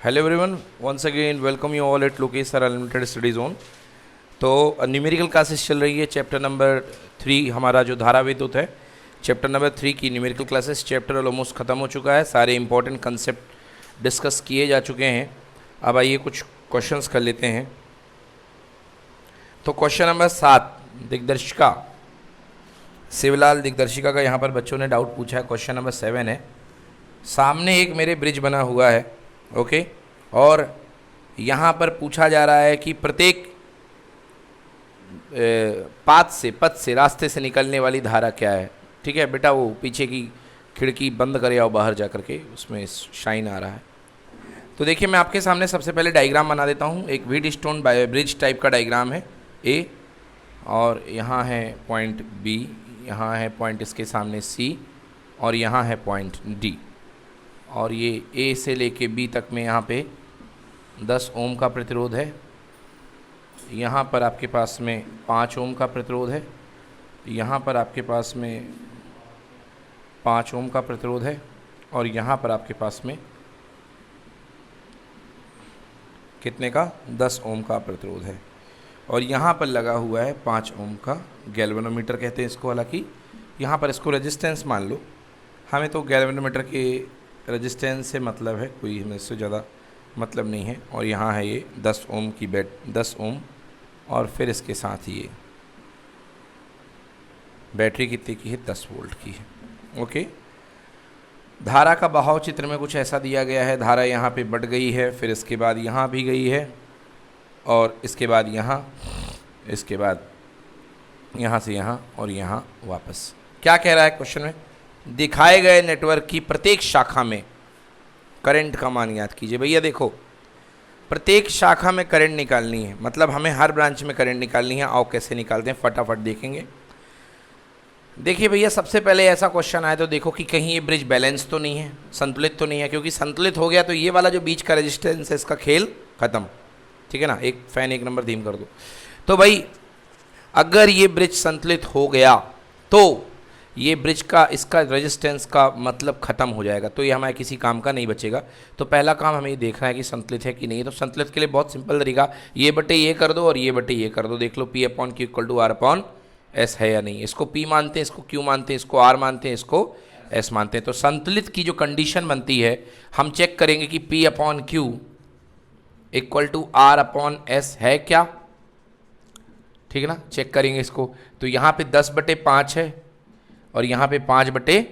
Hello everyone, once again welcome you all at Lokesh sir unlimited study zone. तो numerical classes चल रही है। Chapter number 3 हमारा जो धारा विद्युत है, चैप्टर नंबर 3 की न्यूमेरिकल क्लासेस। चैप्टर ऑलमोस्ट ख़त्म हो चुका है, सारे इंपॉर्टेंट कंसेप्ट डिस्कस किए जा चुके हैं। अब आइए कुछ क्वेश्चंस कर लेते हैं। तो क्वेश्चन नंबर 7 दिग्दर्शिका, शिवलाल दिग्दर्शिका का यहाँ पर बच्चों ने डाउट पूछा है। क्वेश्चन नंबर 7 है, सामने एक मेरे ब्रिज बना हुआ है, ओके, और यहाँ पर पूछा जा रहा है कि प्रत्येक पथ से रास्ते से निकलने वाली धारा क्या है। ठीक है बेटा, वो पीछे की खिड़की बंद करे आओ बाहर जा करके, उसमें शाइन आ रहा है। तो देखिए मैं आपके सामने सबसे पहले डायग्राम बना देता हूँ। एक व्हीट स्टोन ब्रिज टाइप का डायग्राम है ए, और यहाँ है पॉइंट बी, यहाँ है पॉइंट इसके सामने सी, और यहाँ है पॉइंट डी। और ये ए से लेके बी तक में यहाँ पे 10 ओम का प्रतिरोध है। यहाँ पर आपके पास में 5 ओम का प्रतिरोध है। यहाँ पर आपके पास में 5 ओम का प्रतिरोध है, और यहाँ पर आपके पास में कितने का 10 ओम का प्रतिरोध है। और यहाँ पर लगा हुआ है 5 ओम का गैल्वेनोमीटर कहते हैं इसको। हालांकि यहाँ पर इसको रेजिस्टेंस मान लो, हमें तो गैल्वेनोमीटर के रेजिस्टेंस से मतलब है, कोई हमें इससे ज़्यादा मतलब नहीं है। और यहाँ है ये 10 ओम की 10 ओम, और फिर इसके साथ ये बैटरी कितने की है, 10 वोल्ट की है। ओके, धारा का बहाव चित्र में कुछ ऐसा दिया गया है। धारा यहाँ पे बढ़ गई है, फिर इसके बाद यहाँ भी गई है, और इसके बाद यहाँ, इसके बाद यहाँ से यहाँ, और यहाँ वापस। क्या कह रहा है क्वेश्चन में, दिखाए गए नेटवर्क की प्रत्येक शाखा में करंट का मान ज्ञात कीजिए। भैया देखो, प्रत्येक शाखा में करंट निकालनी है, मतलब हमें हर ब्रांच में करंट निकालनी है। आओ कैसे निकालते हैं फटाफट देखेंगे। देखिए भैया, सबसे पहले ऐसा क्वेश्चन आया तो देखो कि कहीं ये ब्रिज बैलेंस तो नहीं है, संतुलित तो नहीं है, क्योंकि संतुलित हो गया तो ये वाला जो बीच का रेजिस्टेंस है इसका खेल खत्म। ठीक है ना, एक फैन 1 नंबर धीम कर दो। तो भाई अगर ये ब्रिज संतुलित हो गया तो ये ब्रिज का इसका रेजिस्टेंस का मतलब ख़त्म हो जाएगा, तो ये हमारे किसी काम का नहीं बचेगा। तो पहला काम हमें ये देखना है कि संतुलित है कि नहीं। तो संतुलित के लिए बहुत सिंपल तरीका, ये बटे ये कर दो और ये बटे ये कर दो। देख लो P upon Q equal to R upon S है या नहीं। इसको P मानते हैं, इसको Q मानते हैं, इसको R मानते हैं, इसको S मानते हैं। तो संतुलित की जो कंडीशन बनती है, हम चेक करेंगे कि P upon Q equal to R upon S है क्या। ठीक है ना, चेक करेंगे इसको। तो यहाँ पे 10/5 है, और यहाँ पे 5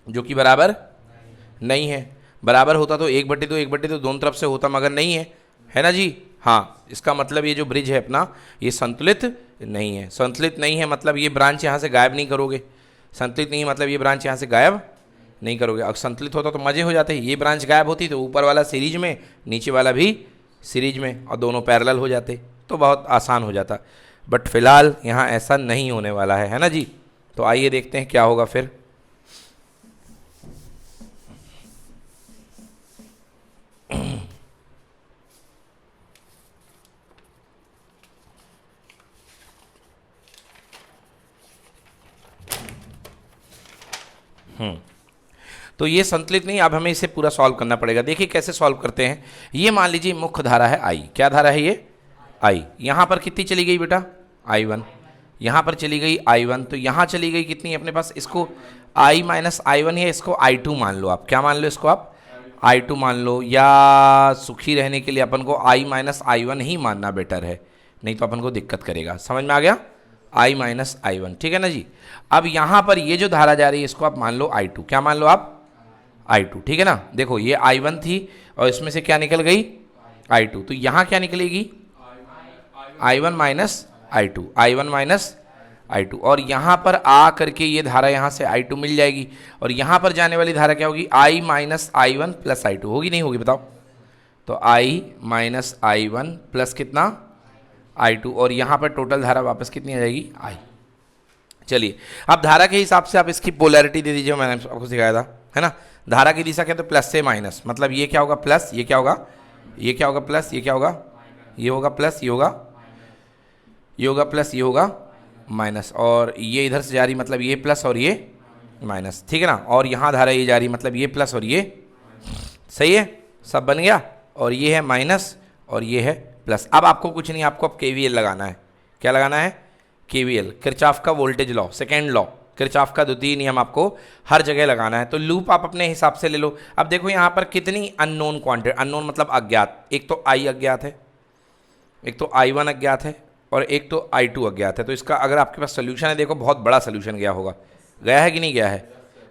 जो कि बराबर नहीं है। बराबर होता तो 1/2 1/2 दोनों तरफ से होता, मगर नहीं है ना जी। हाँ, इसका मतलब ये जो ब्रिज है अपना, ये संतुलित नहीं है। संतुलित नहीं है मतलब ये ब्रांच यहाँ से गायब नहीं करोगे। संतुलित नहीं है मतलब ये ब्रांच यहाँ से गायब नहीं करोगे। अगर संतुलित होता तो मज़े हो जाते, ये ब्रांच गायब होती तो ऊपर वाला सीरीज में, नीचे वाला भी सीरीज में, और दोनों पैरेलल हो जाते तो बहुत आसान हो जाता। बट फिलहाल यहाँ ऐसा नहीं होने वाला है ना जी। तो आइए देखते हैं क्या होगा फिर। तो ये संतुलित नहीं, अब हमें इसे पूरा सॉल्व करना पड़ेगा। देखिए कैसे सॉल्व करते हैं। ये मान लीजिए मुख्य धारा है I। क्या धारा है ये? I। यहाँ पर कितनी चली गई बेटा? I1। यहाँ पर चली गई I1, तो यहाँ चली गई कितनी अपने पास? इसको I माइनस I1 है, इसको I2 मान लो आप। क्या मान लो इसको आप? I2 मान लो, या सुखी रहने के लिए अपन को I माइनस I1 ही मानना बेटर है, नहीं तो अपन को दिक्कत करेगा। समझ में आ गया? I माइनस I1, ठीक है ना जी। अब यहाँ पर ये जो धारा जा रही है इसको आप मान लो I2। क्या मान लो आप? I2, ठीक है ना। देखो ये I1 थी, और इसमें से क्या निकल गई? I2। तो यहाँ क्या निकलेगी? I1 minus I2, I1 minus I2। और यहाँ पर आ करके ये धारा यहाँ से I2 मिल जाएगी, और यहाँ पर जाने वाली धारा क्या होगी? I minus I1 plus I2। होगी नहीं होगी बताओ? तो I माइनस I1 प्लस कितना? I2। और यहाँ पर टोटल धारा वापस कितनी आ जाएगी? I। चलिए अब धारा के हिसाब से आप इसकी पोलैरिटी दे दीजिए, मैंने आपको सिखाया था, है ना। धारा की दिशा क्या? तो प्लस से माइनस, मतलब ये क्या होगा? प्लस। ये क्या होगा? ये क्या होगा? प्लस। ये क्या होगा? ये होगा प्लस। ये होगा, ये होगा प्लस, ये होगा माइनस। और ये इधर से जा रही मतलब ये प्लस और ये माइनस, ठीक है ना। और यहाँ धारा ये जा रही मतलब ये प्लस और ये, सही है, सब बन गया। और ये है माइनस और ये है प्लस। अब आपको कुछ नहीं, आपको अब KVL लगाना है। क्या लगाना है? KVL, किरचॉफ का voltage law, second law, Kirchhoff का द्वितीय नियम आपको हर जगह लगाना है। तो लूप आप अपने हिसाब से ले लो। अब देखो यहाँ पर कितनी अननोन क्वांटिटी, अननोन मतलब अज्ञात, एक तो I अज्ञात है, एक तो I1 अज्ञात है और एक तो I2 अज्ञात है। तो इसका अगर आपके पास सोल्यूशन है, देखो बहुत बड़ा सोल्यूशन गया होगा, गया है कि नहीं गया है?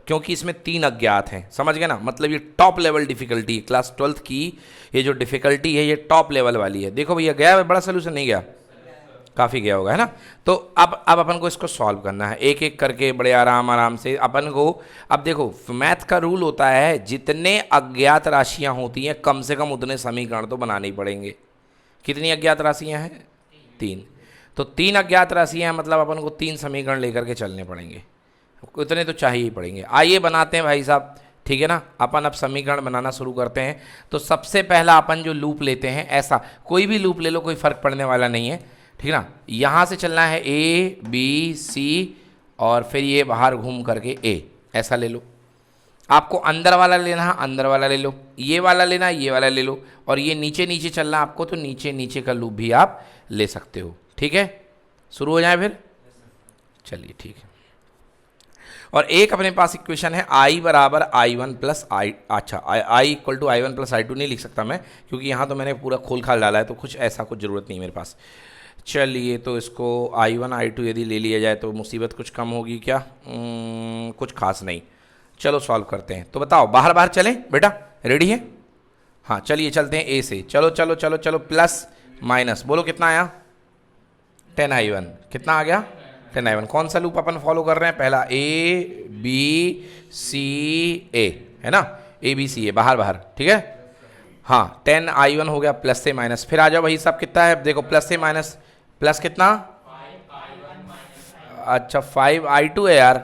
क्योंकि इसमें 3 अज्ञात हैं, समझ गए ना? मतलब ये top level difficulty, class 12th की ये जो डिफिकल्टी है ये टॉप लेवल वाली है। देखो भैया गया है बड़ा सोल्यूशन, नहीं गया? काफ़ी गया होगा, है ना? तो अब अपन को इसको सॉल्व करना है एक एक करके, बड़े आराम से अपन को। अब देखो मैथ का रूल होता है, जितने अज्ञात राशियां होती हैं कम से कम उतने समीकरण तो बनाने ही पड़ेंगे। कितनी अज्ञात राशियां हैं? 3। तो 3 अज्ञात राशियां हैं, मतलब अपन को 3 समीकरण लेकर के चलने पड़ेंगे, उतने तो चाहिए ही पड़ेंगे। आइए बनाते हैं भाई साहब, ठीक है ना? अपन अब समीकरण बनाना शुरू करते हैं। तो सबसे पहला अपन जो लूप लेते हैं, ऐसा कोई भी लूप ले लो, कोई फ़र्क पड़ने वाला नहीं है, ठीक है ना? यहाँ से चलना है A B C और फिर ये बाहर घूम करके A, ऐसा ले लो। आपको अंदर वाला लेना है, अंदर वाला ले लो, ये वाला लेना है, ये वाला ले लो, और ये नीचे नीचे चलना आपको, तो नीचे नीचे का लूप भी आप ले सकते हो, ठीक है? शुरू हो जाए फिर, चलिए ठीक है। और एक अपने पास इक्वेशन है I बराबर I1 प्लस I, अच्छा I equal to I1 plus I2 नहीं लिख सकता मैं, क्योंकि यहाँ तो मैंने पूरा खोल खाल डाला है, तो कुछ ऐसा कुछ ज़रूरत नहीं मेरे पास। चलिए तो इसको I1 I2 यदि ले लिया जाए तो मुसीबत कुछ कम होगी क्या? कुछ खास नहीं। चलो सॉल्व करते हैं। तो बताओ, बाहर बाहर चलें बेटा, रेडी है? हाँ चलिए चलते हैं A से। चलो चलो चलो चलो, प्लस माइनस बोलो कितना आया? 10I1। कितना आ गया? 10I1। कौन सा लूप अपन फॉलो कर रहे हैं? पहला A B C A, है ना? A B C A, बाहर बाहर, ठीक है? हाँ 10I1 हो गया, प्लस से माइनस। फिर आ जाओ भाई साहब, कितना है? देखो प्लस से माइनस, प्लस कितना? अच्छा 5I2 है यार,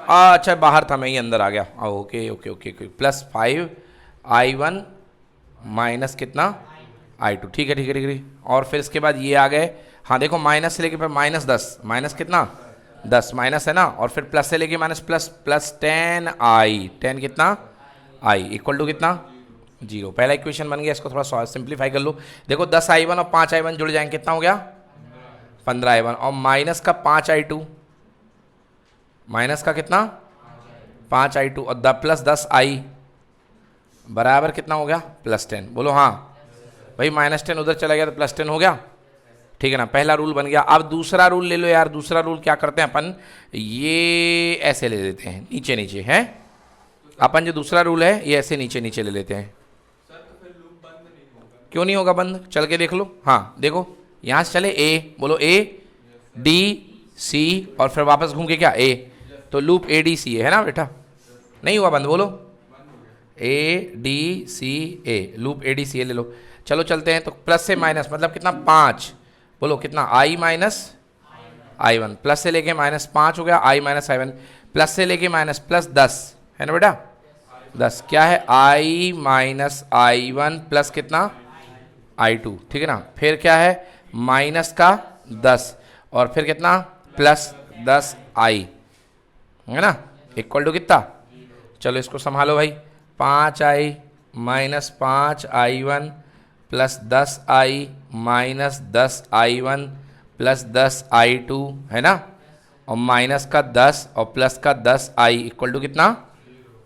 अच्छा बाहर था, मैं ही अंदर आ गया। Okay okay okay okay, plus 5I1 minus कितना? I2, ठीक है ठीक है ठीक है। और फिर इसके बाद ये आ गए, हाँ देखो माइनस से लेके फिर माइनस 10, माइनस कितना? 10 माइनस है ना, और फिर प्लस से लेके माइनस प्लस, प्लस 10I, 10 कितना? I इक्वल टू कितना? 0। पहला इक्वेशन बन गया, इसको थोड़ा सिंप्लीफाई कर लो। देखो 10I1 और 5I1 जुड़ जाएंगे, कितना हो गया? 15I1, और माइनस का 5I2, माइनस का कितना? 5I2, और प्लस 10I बराबर कितना हो गया? प्लस 10। बोलो हाँ भाई, माइनस 10 उधर चला गया तो प्लस 10 हो गया, ठीक है ना? पहला रूल बन गया। अब दूसरा रूल ले लो यार। दूसरा रूल क्या करते हैं अपन, ये ऐसे ले लेते हैं, नीचे नीचे है अपन। जो दूसरा रूल है ये ऐसे नीचे नीचे ले लेते हैं। सर तो फिर लूप बंद नहीं होगा? क्यों नहीं होगा बंद? चल के देख लो। हाँ देखो यहाँ से चले A, बोलो A D C और फिर वापस घूम के क्या A, तो लूप ADC है ना बेटा? नहीं हुआ बंद, बोलो ADCA, लूप ADCA ले लो। चलो चलते हैं। तो प्लस से माइनस मतलब कितना? 5, बोलो कितना? I माइनस I1, प्लस से लेके माइनस 5 हो गया, I माइनस I1, प्लस से लेके माइनस प्लस 10 है ना बेटा? 10 क्या है? I माइनस I1 प्लस कितना? I2, ठीक है ना? फिर क्या है? माइनस का 10 और फिर कितना? प्लस 10I, है ना? इक्वल टू कितना? चलो इसको संभालो भाई, 5I minus 5I1 plus 10I minus 10I1 plus 10I2, है ना? और माइनस का 10 और प्लस का 10I इक्वल टू कितना?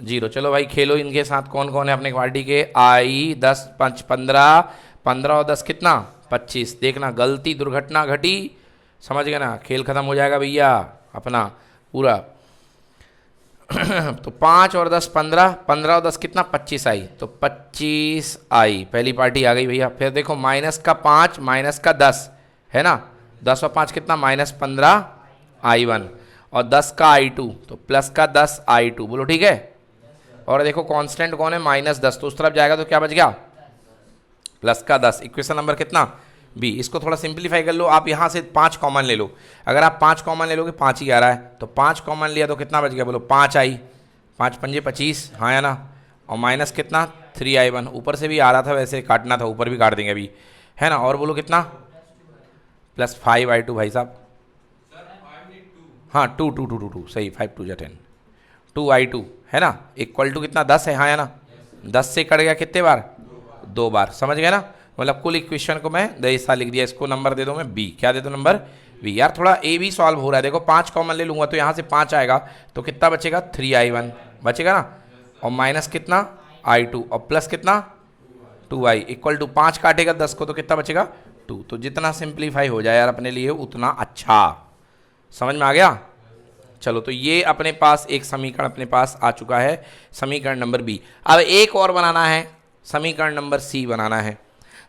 0। चलो भाई खेलो इनके साथ। कौन कौन है अपने पार्टी के? I 10 5 15, 15 और 10 कितना? 25। देखना गलती दुर्घटना घटी, समझ गए ना? खेल खत्म हो जाएगा भैया अपना पूरा। तो 5 और 10 15, 15 और 10 कितना? 25I, तो 25I पहली पार्टी आ गई भैया। फिर देखो माइनस का 5 माइनस का 10 है ना? 10 और 5 कितना? माइनस 15I1 और 10 का I2, तो प्लस का 10I2, बोलो ठीक है? और देखो कांस्टेंट कौन है? माइनस 10, तो उस तरफ जाएगा तो क्या बच गया? प्लस का 10। इक्वेशन नंबर कितना? B। इसको थोड़ा सिंप्लीफाई कर लो आप, यहाँ से 5 कॉमन ले लो। अगर आप 5 कॉमन ले लोगे 5 ही आ रहा है, तो 5 कॉमन लिया तो कितना बच गया? बोलो 5I, 5 पंजे 25, हाँ या ना? और माइनस कितना? 3I1, ऊपर से भी आ रहा था, वैसे काटना था, ऊपर भी काट देंगे अभी, है ना? और बोलो कितना? प्लस 5I2 भाई साहब। हाँ 2 सही, 5 2 10, 2I2 है ना? इक्वल टू कितना? 10 है, हाँ या ना? 10 से कट गया कितने बार? 2 बार, समझ गए ना। मतलब कुल इक्वेशन को मैं ऐसा लिख दिया, इसको नंबर दे दो मैं बी, क्या दे दो नंबर बी। यार थोड़ा ए भी सॉल्व हो रहा है, देखो 5 कॉमन ले लूँगा तो यहाँ से 5 आएगा, तो कितना बचेगा 3i1 बचेगा ना, और माइनस कितना i2 और प्लस कितना 2i इक्वल टू 5 काटेगा 10 को तो कितना बचेगा 2। तो जितना सिंप्लीफाई हो जाए यार अपने लिए उतना अच्छा, समझ में आ गया। चलो तो ये अपने पास एक समीकरण अपने पास आ चुका है, समीकरण नंबर बी। अब एक और बनाना है, समीकरण नंबर सी बनाना है।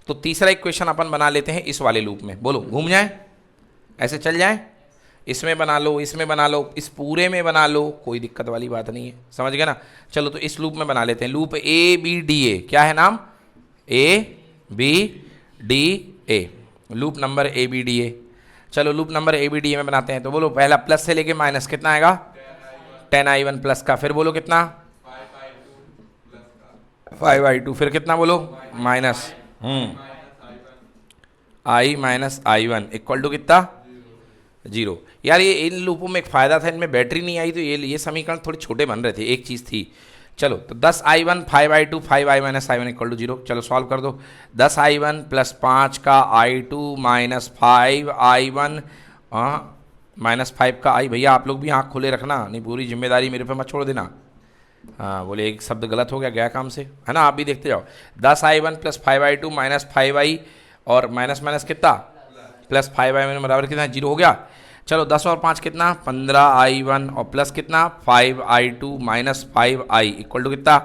तो तीसरा इक्वेशन अपन बना लेते हैं इस वाले लूप में, बोलो घूम जाए, ऐसे चल जाए, इसमें बना लो, इसमें बना लो, इस पूरे में बना लो, कोई दिक्कत वाली बात नहीं है, समझ गए ना। चलो तो इस लूप में बना लेते हैं, loop A B D A, क्या है नाम A B D A, loop number A B D A. चलो loop number A B D A में बनाते हैं। तो बोलो पहला प्लस से लेके माइनस कितना आएगा 10i1 प्लस का, फिर बोलो कितना 5i2, फिर कितना बोलो minus i minus i1 equal to कितना 0। यार ये इन लूपों में एक फ़ायदा था, इनमें बैटरी नहीं आई तो ये समीकरण थोड़े छोटे बन रहे थे, एक चीज़ थी। चलो तो 10i1 5i2 5i minus i1 equal to 0। चलो सॉल्व कर दो, 10i1 प्लस 5 का i2 माइनस 5i1 माइनस 5 का i। भैया आप लोग भी आँख खोले रखना, नहीं पूरी जिम्मेदारी मेरे पे मत छोड़ देना। हाँ बोले एक शब्द गलत हो गया, गया काम से, है ना। आप भी देखते जाओ, 10i1 plus 5i2 minus 5i और माइनस माइनस कितना प्लस 5i1 बराबर कितना 0 हो गया। चलो 10 और 5 कितना 15i1 और प्लस कितना 5i2 minus 5i equal to कितना,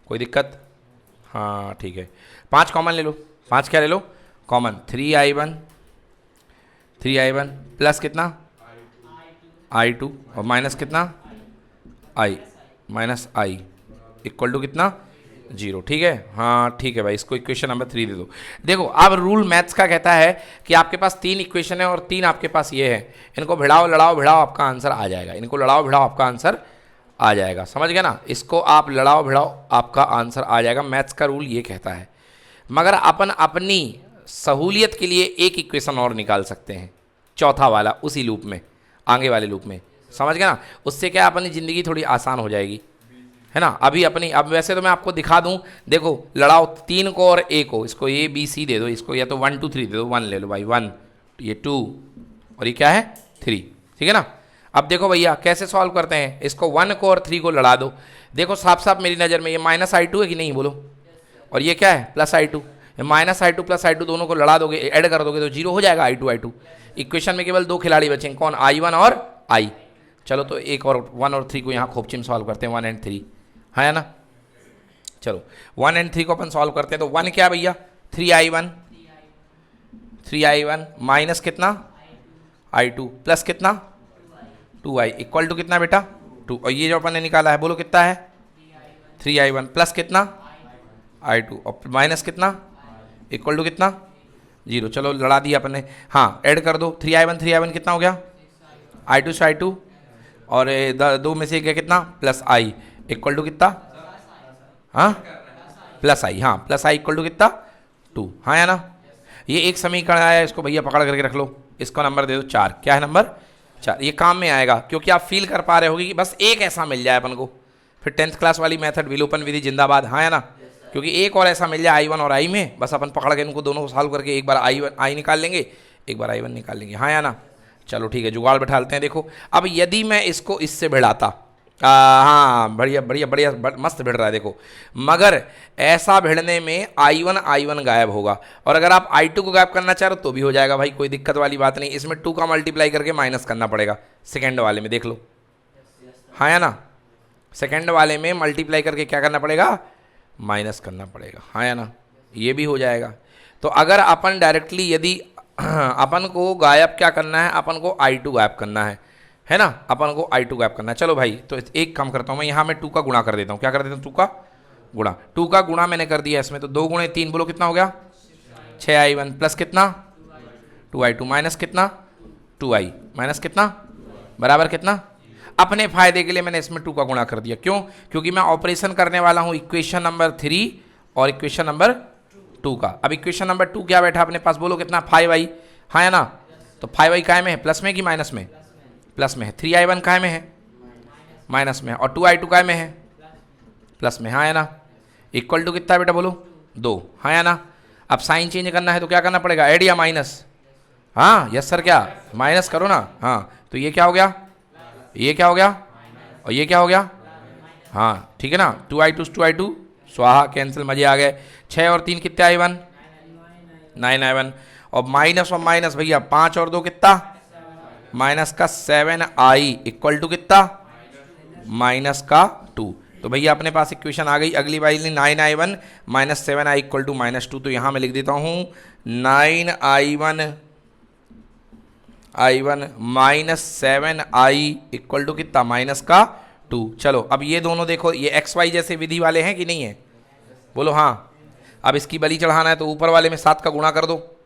कोई दिक्कत, हाँ ठीक है। 5 कॉमन ले लो, 5 क्या ले लो कॉमन, 3i1 प्लस कितना i2 और माइनस कितना i minus i equal to कितना 0, ठीक है। हाँ ठीक है भाई, इसको इक्वेशन नंबर 3 दे दो। देखो अब रूल मैथ्स का कहता है कि आपके पास 3 इक्वेशन है और 3 आपके पास ये है, इनको भिड़ाओ लड़ाओ भिड़ाओ आपका आंसर आ जाएगा, इनको लड़ाओ भिड़ाओ आपका आंसर आ जाएगा, समझ गए ना। इसको आप लड़ाओ भिड़ाओ आपका आंसर आ जाएगा, मैथ्स का रूल ये कहता है। मगर अपन अपनी सहूलियत के लिए एक इक्वेशन और निकाल सकते हैं, चौथा वाला उसी लूप में, आगे वाले लूप में, समझ गए ना। उससे क्या अपनी ज़िंदगी थोड़ी आसान हो जाएगी, है ना। अभी अपनी अब वैसे तो मैं आपको दिखा दूं, देखो लड़ाओ 3 को और a को, इसको a b c दे दो, इसको या तो 1 2 3 दे दो, 1 ले लो भाई 1, ये 2 और ये क्या है 3, ठीक है ना। अब देखो भैया कैसे सॉल्व करते हैं, इसको 1 को और 3 को लड़ा दो। देखो साफ साफ मेरी नज़र में ये माइनस i2 है कि नहीं बोलो, और ये क्या है plus i2, minus i2 plus i2 दोनों को लड़ा दोगे, ऐड कर दोगे तो 0 हो जाएगा i2 इक्वेशन में केवल 2 खिलाड़ी बचेंगे, कौन i1 और i। चलो तो एक और 1 और 3 को यहाँ खोपचिम सॉल्व करते हैं, 1 एंड 3, है ना। चलो 1 एंड 3 को अपन सॉल्व करते हैं। तो 1 क्या भैया 3i1 माइनस कितना i2 प्लस कितना 2i इक्वल टू कितना बेटा 2, और ये जो अपन ने निकाला है बोलो कितना है 3i1 प्लस कितना i2 और माइनस कितना इक्वल टू कितना 0। चलो लड़ा दिया अपन ने, हाँ ऐड कर दो 3i1 कितना हो गया i2 से i2 और 2 में से गया कितना प्लस i इक्वल टू कितना, हाँ प्लस i, हाँ प्लस i इक्वल टू कितना 2, हाँ है ना। ये एक समीकरण आया, इसको भैया पकड़ करके रख लो, इसको नंबर दे दो 4, क्या है नंबर 4। ये काम में आएगा क्योंकि आप फील कर पा रहे होगे कि बस एक ऐसा मिल जाए अपन को, फिर 10th क्लास वाली मेथड विलोपन विधि जिंदाबाद, हाँ है ना। क्योंकि एक और ऐसा मिल जाए i1 और i में, बस अपन पकड़ के इनको दोनों को सॉल्व करके एक बार i निकाल लेंगे, एक बार i1 निकाल लेंगे, हाँ है ना। चलो ठीक है जुगाड़ बैठालते हैं। देखो अब यदि मैं इसको इससे भिड़ाता, हाँ बढ़िया बढ़िया बढ़िया मस्त भिड़ रहा है देखो, मगर ऐसा भिड़ने में i1 गायब होगा, और अगर आप i2 को गायब करना चाह रहे हो तो भी हो जाएगा भाई, कोई दिक्कत वाली बात नहीं। इसमें 2 का मल्टीप्लाई करके माइनस करना पड़ेगा, सेकेंड वाले में देख लो, हाँ है ना। सेकेंड वाले में मल्टीप्लाई करके क्या करना पड़ेगा माइनस करना पड़ेगा, हाँ है ना, ये भी हो जाएगा। तो अगर अपन डायरेक्टली यदि अपन को गायब क्या करना है, अपन को i2 गायब करना है ना, अपन को i2 गायब करना है। चलो भाई तो एक काम करता हूँ मैं, यहाँ मैं 2 का गुणा कर देता हूँ, क्या कर देता हूँ 2 का गुणा, 2 का गुणा मैंने कर दिया इसमें, तो 2 गुणे 3 बोलो कितना हो गया 6i1 प्लस कितना 2i2 माइनस कितना 2i माइनस कितना बराबर कितना। अपने फायदे के लिए मैंने इसमें 2 का गुणा कर दिया, क्यों, क्योंकि मैं ऑपरेशन करने वाला हूँ इक्वेशन नंबर 3 और इक्वेशन नंबर 2 का। अब इक्वेशन नंबर 2 क्या बैठा अपने पास बोलो कितना 5i, हाँ है ना। तो 5i काय में है प्लस में कि माइनस में, प्लस में है। 3i1 काय में है माइनस में, और 2i2 काय में है प्लस में, हाँ है ना। इक्वल टू कितना बेटा बोलो 2, हाँ या ना। अब साइन चेंज करना है तो क्या करना पड़ेगा, ऐड या माइनस? हाँ यस सर, क्या माइनस करो ना। हाँ तो ये क्या हो गया, ये क्या हो गया, और ये क्या हो गया, हाँ ठीक है ना। 2i2 स्वाहा, कैंसिल, मजे आ गए। 6 और 3 कितने आई 1, 9 आई 1। और माइनस भैया 5 और 2 कितना, माइनस का 7i इक्वल टू कितना, माइनस का 2। तो भैया अपने पास इक्वेशन आ गई। अगली वाली 9i1 minus 7i equal to -2। तो यहाँ मैं लिख देता हूँ 9i1 minus 7i equal to कितना, माइनस का 2। चलो अब ये दोनों देखो, ये एक्स वाई जैसे विधि वाले हैं कि नहीं है, बोलो हाँ। अब इसकी बलि चढ़ाना है तो ऊपर वाले में 7 का गुणा कर दो,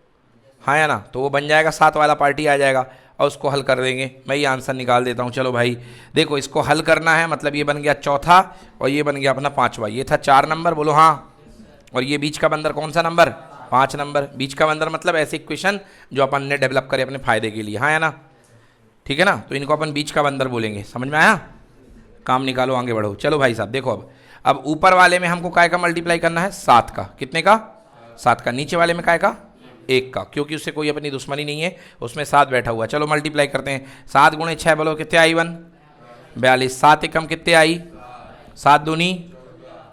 हाँ या ना, तो वो बन जाएगा 7 वाला पार्टी आ जाएगा और उसको हल कर देंगे। मैं ये आंसर निकाल देता हूँ। चलो भाई देखो, इसको हल करना है, मतलब ये बन गया चौथा और ये बन गया अपना 5वां। ये था 4 नंबर, बोलो हाँ। और ये बीच का बंदर कौन सा नंबर, 5 नंबर। बीच का बंदर मतलब ऐसे इक्वेशन जो अपन ने डेवलप करे अपने फायदे के लिए, हाँ या ना, ठीक है ना। तो इनको अपन बीच का बंदर बोलेंगे, समझ में आया। काम निकालो, आगे बढ़ो। चलो भाई साहब देखो, अब ऊपर वाले में हमको काय का मल्टीप्लाई करना है, 7 का। कितने का, 7 का। नीचे वाले में काय का, 1 का, क्योंकि उससे कोई अपनी दुश्मनी नहीं है, उसमें 7 बैठा हुआ। चलो मल्टीप्लाई करते हैं। 7 गुणे 6 बोलो कितने आई 1, 42। 7 एकम कितने आई, 7 दूनी,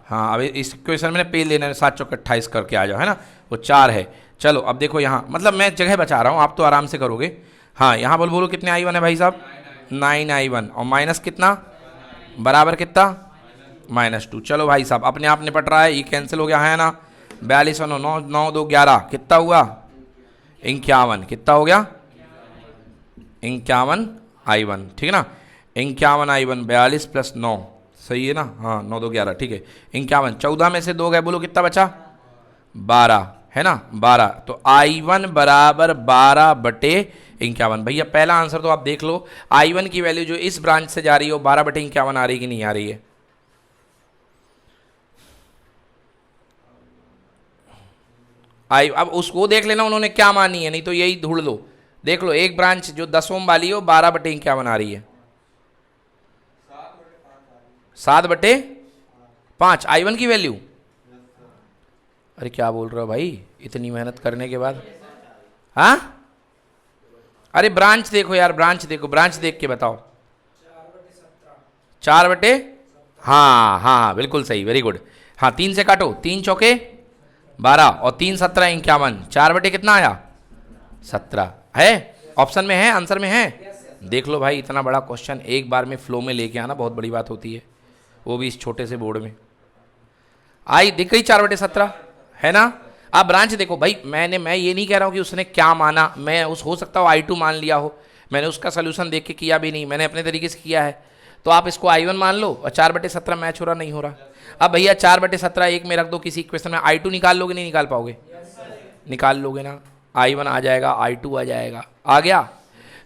हाँ। अब इस क्वेश्चन में पेज लेना है, 7 चौक 28 करके आ जाओ, है ना, वो 4 है। चलो अब देखो यहाँ, मतलब मैं जगह बचा रहा हूँ, आप तो आराम से करोगे। हाँ यहाँ बोलो कितने आई 1 है भाई साहब, 9i1 और माइनस कितना, बराबर कितना, -2। चलो भाई साहब अपने आप निपट रहा है, ये कैंसिल हो गया, है ना। 42 और 9, 9 2 11 कितना हुआ, 51। कितना हो गया, 51i1, ठीक है ना। 51i1 42 + 9, सही है ना, हाँ 9 2 11, ठीक है। 51, 14 में से 2 गए, बोलो कितना बचा, 12, है ना, 12। तो i1 बराबर 12/51। भैया पहला आंसर तो आप देख लो, i1 की वैल्यू जो इस ब्रांच से जा रही है वो 12/51 आ रही कि नहीं आ रही है। अब उसको देख लेना उन्होंने क्या मानी है, नहीं तो यही ढूंढ लो। देख लो एक ब्रांच जो 10 ओम वाली है वो 12/51 आ रही है, 7/5 i1 की वैल्यू। अरे क्या बोल रहे हो भाई, इतनी मेहनत करने के बाद, हाँ। अरे ब्रांच देखो यार, ब्रांच देखो, ब्रांच देख के बताओ। 4/, हाँ हाँ बिल्कुल सही, वेरी गुड। हाँ 3 से काटो, 3 चौके 12 और 3 17 51, 4/, कितना आया, 17 है। ऑप्शन में है, आंसर में है। देख लो भाई, इतना बड़ा क्वेश्चन एक बार में फ्लो में लेके आना बहुत बड़ी बात होती है, वो भी इस छोटे से बोर्ड में। आई दिख गई 4/17, है ना। आप ब्रांच देखो भाई, मैं ये नहीं कह रहा हूँ कि उसने क्या माना, मैं उस हो सकता हो i2 मान लिया हो, मैंने उसका सोल्यूशन देख के किया भी नहीं, मैंने अपने तरीके से किया है। तो आप इसको i1 मान लो और 4/17 मैच हो रहा, नहीं हो रहा। अब भैया 4/17 एक में रख दो किसी इक्वेशन में, i2 निकाल लोगे, नहीं निकाल पाओगे, निकाल लोगे ना। i1 आ जाएगा, i2 आ जाएगा, आ गया।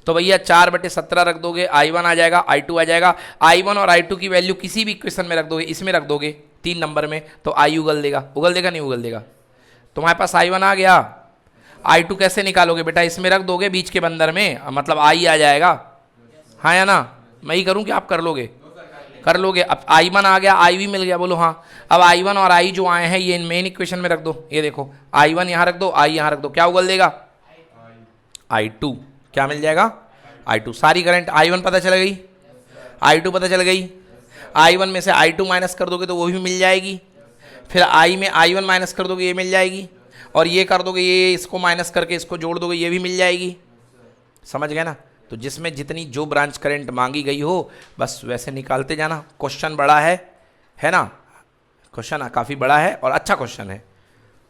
तो भैया 4/17 रख दोगे, i1 आ जाएगा, i2 आ जाएगा। i1 और i2 की वैल्यू किसी भी इक्वेशन में रख दोगे, इसमें रख दोगे 3 नंबर में, तो i उगल देगा, उगल देगा नहीं उगल देगा। तुम्हारे पास i1 आ गया, i2 कैसे निकालोगे बेटा, इसमें रख दोगे बीच के बंदर में, मतलब i आ जाएगा, हाँ या ना। मैं ही करूँ कि आप कर लोगे, कर लोगे। अब i1 आ गया, i भी मिल गया, बोलो हाँ। अब i1 और i जो आए हैं ये मेन इक्वेशन में रख दो, ये देखो i1 यहाँ रख दो, i यहाँ रख दो, क्या उगल देगा, i2। क्या मिल जाएगा, i2। सारी करंट i1 पता चल गई, i2 पता चल गई। i1 में से i2 माइनस कर दोगे तो वो भी मिल जाएगी, फिर i में i1 माइनस कर दोगे ये मिल जाएगी, और ये कर दोगे, ये इसको माइनस करके इसको जोड़ दोगे ये भी मिल जाएगी। समझ गए ना। तो जिसमें जितनी जो ब्रांच करंट मांगी गई हो बस वैसे निकालते जाना। क्वेश्चन बड़ा है ना, क्वेश्चन काफ़ी बड़ा है और अच्छा क्वेश्चन है।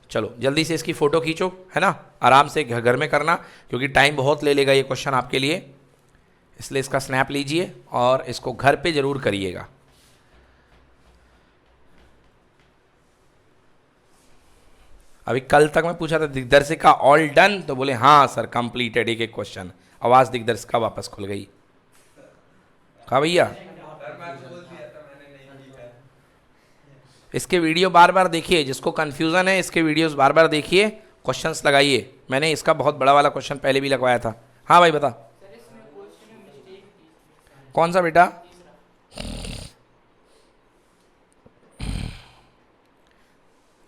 चलो जल्दी से इसकी फ़ोटो खींचो, है ना, आराम से घर में करना क्योंकि टाइम बहुत ले लेगा ये क्वेश्चन आपके लिए, इसलिए इसका स्नैप लीजिए और इसको घर पे ज़रूर करिएगा। अभी कल तक मैं पूछा था दिग्दर्शिका ऑल डन, तो बोले हाँ सर कंप्लीटेड, एक क्वेश्चन। आवाज़ दिग्दर्शिका वापस खुल गई, कहा भैया। इसके वीडियो बार बार देखिए, जिसको कन्फ्यूज़न है इसके वीडियोस बार बार देखिए, क्वेश्चंस लगाइए। मैंने इसका बहुत बड़ा वाला क्वेश्चन पहले भी लगवाया था। हाँ भाई बता, कौन सा बेटा,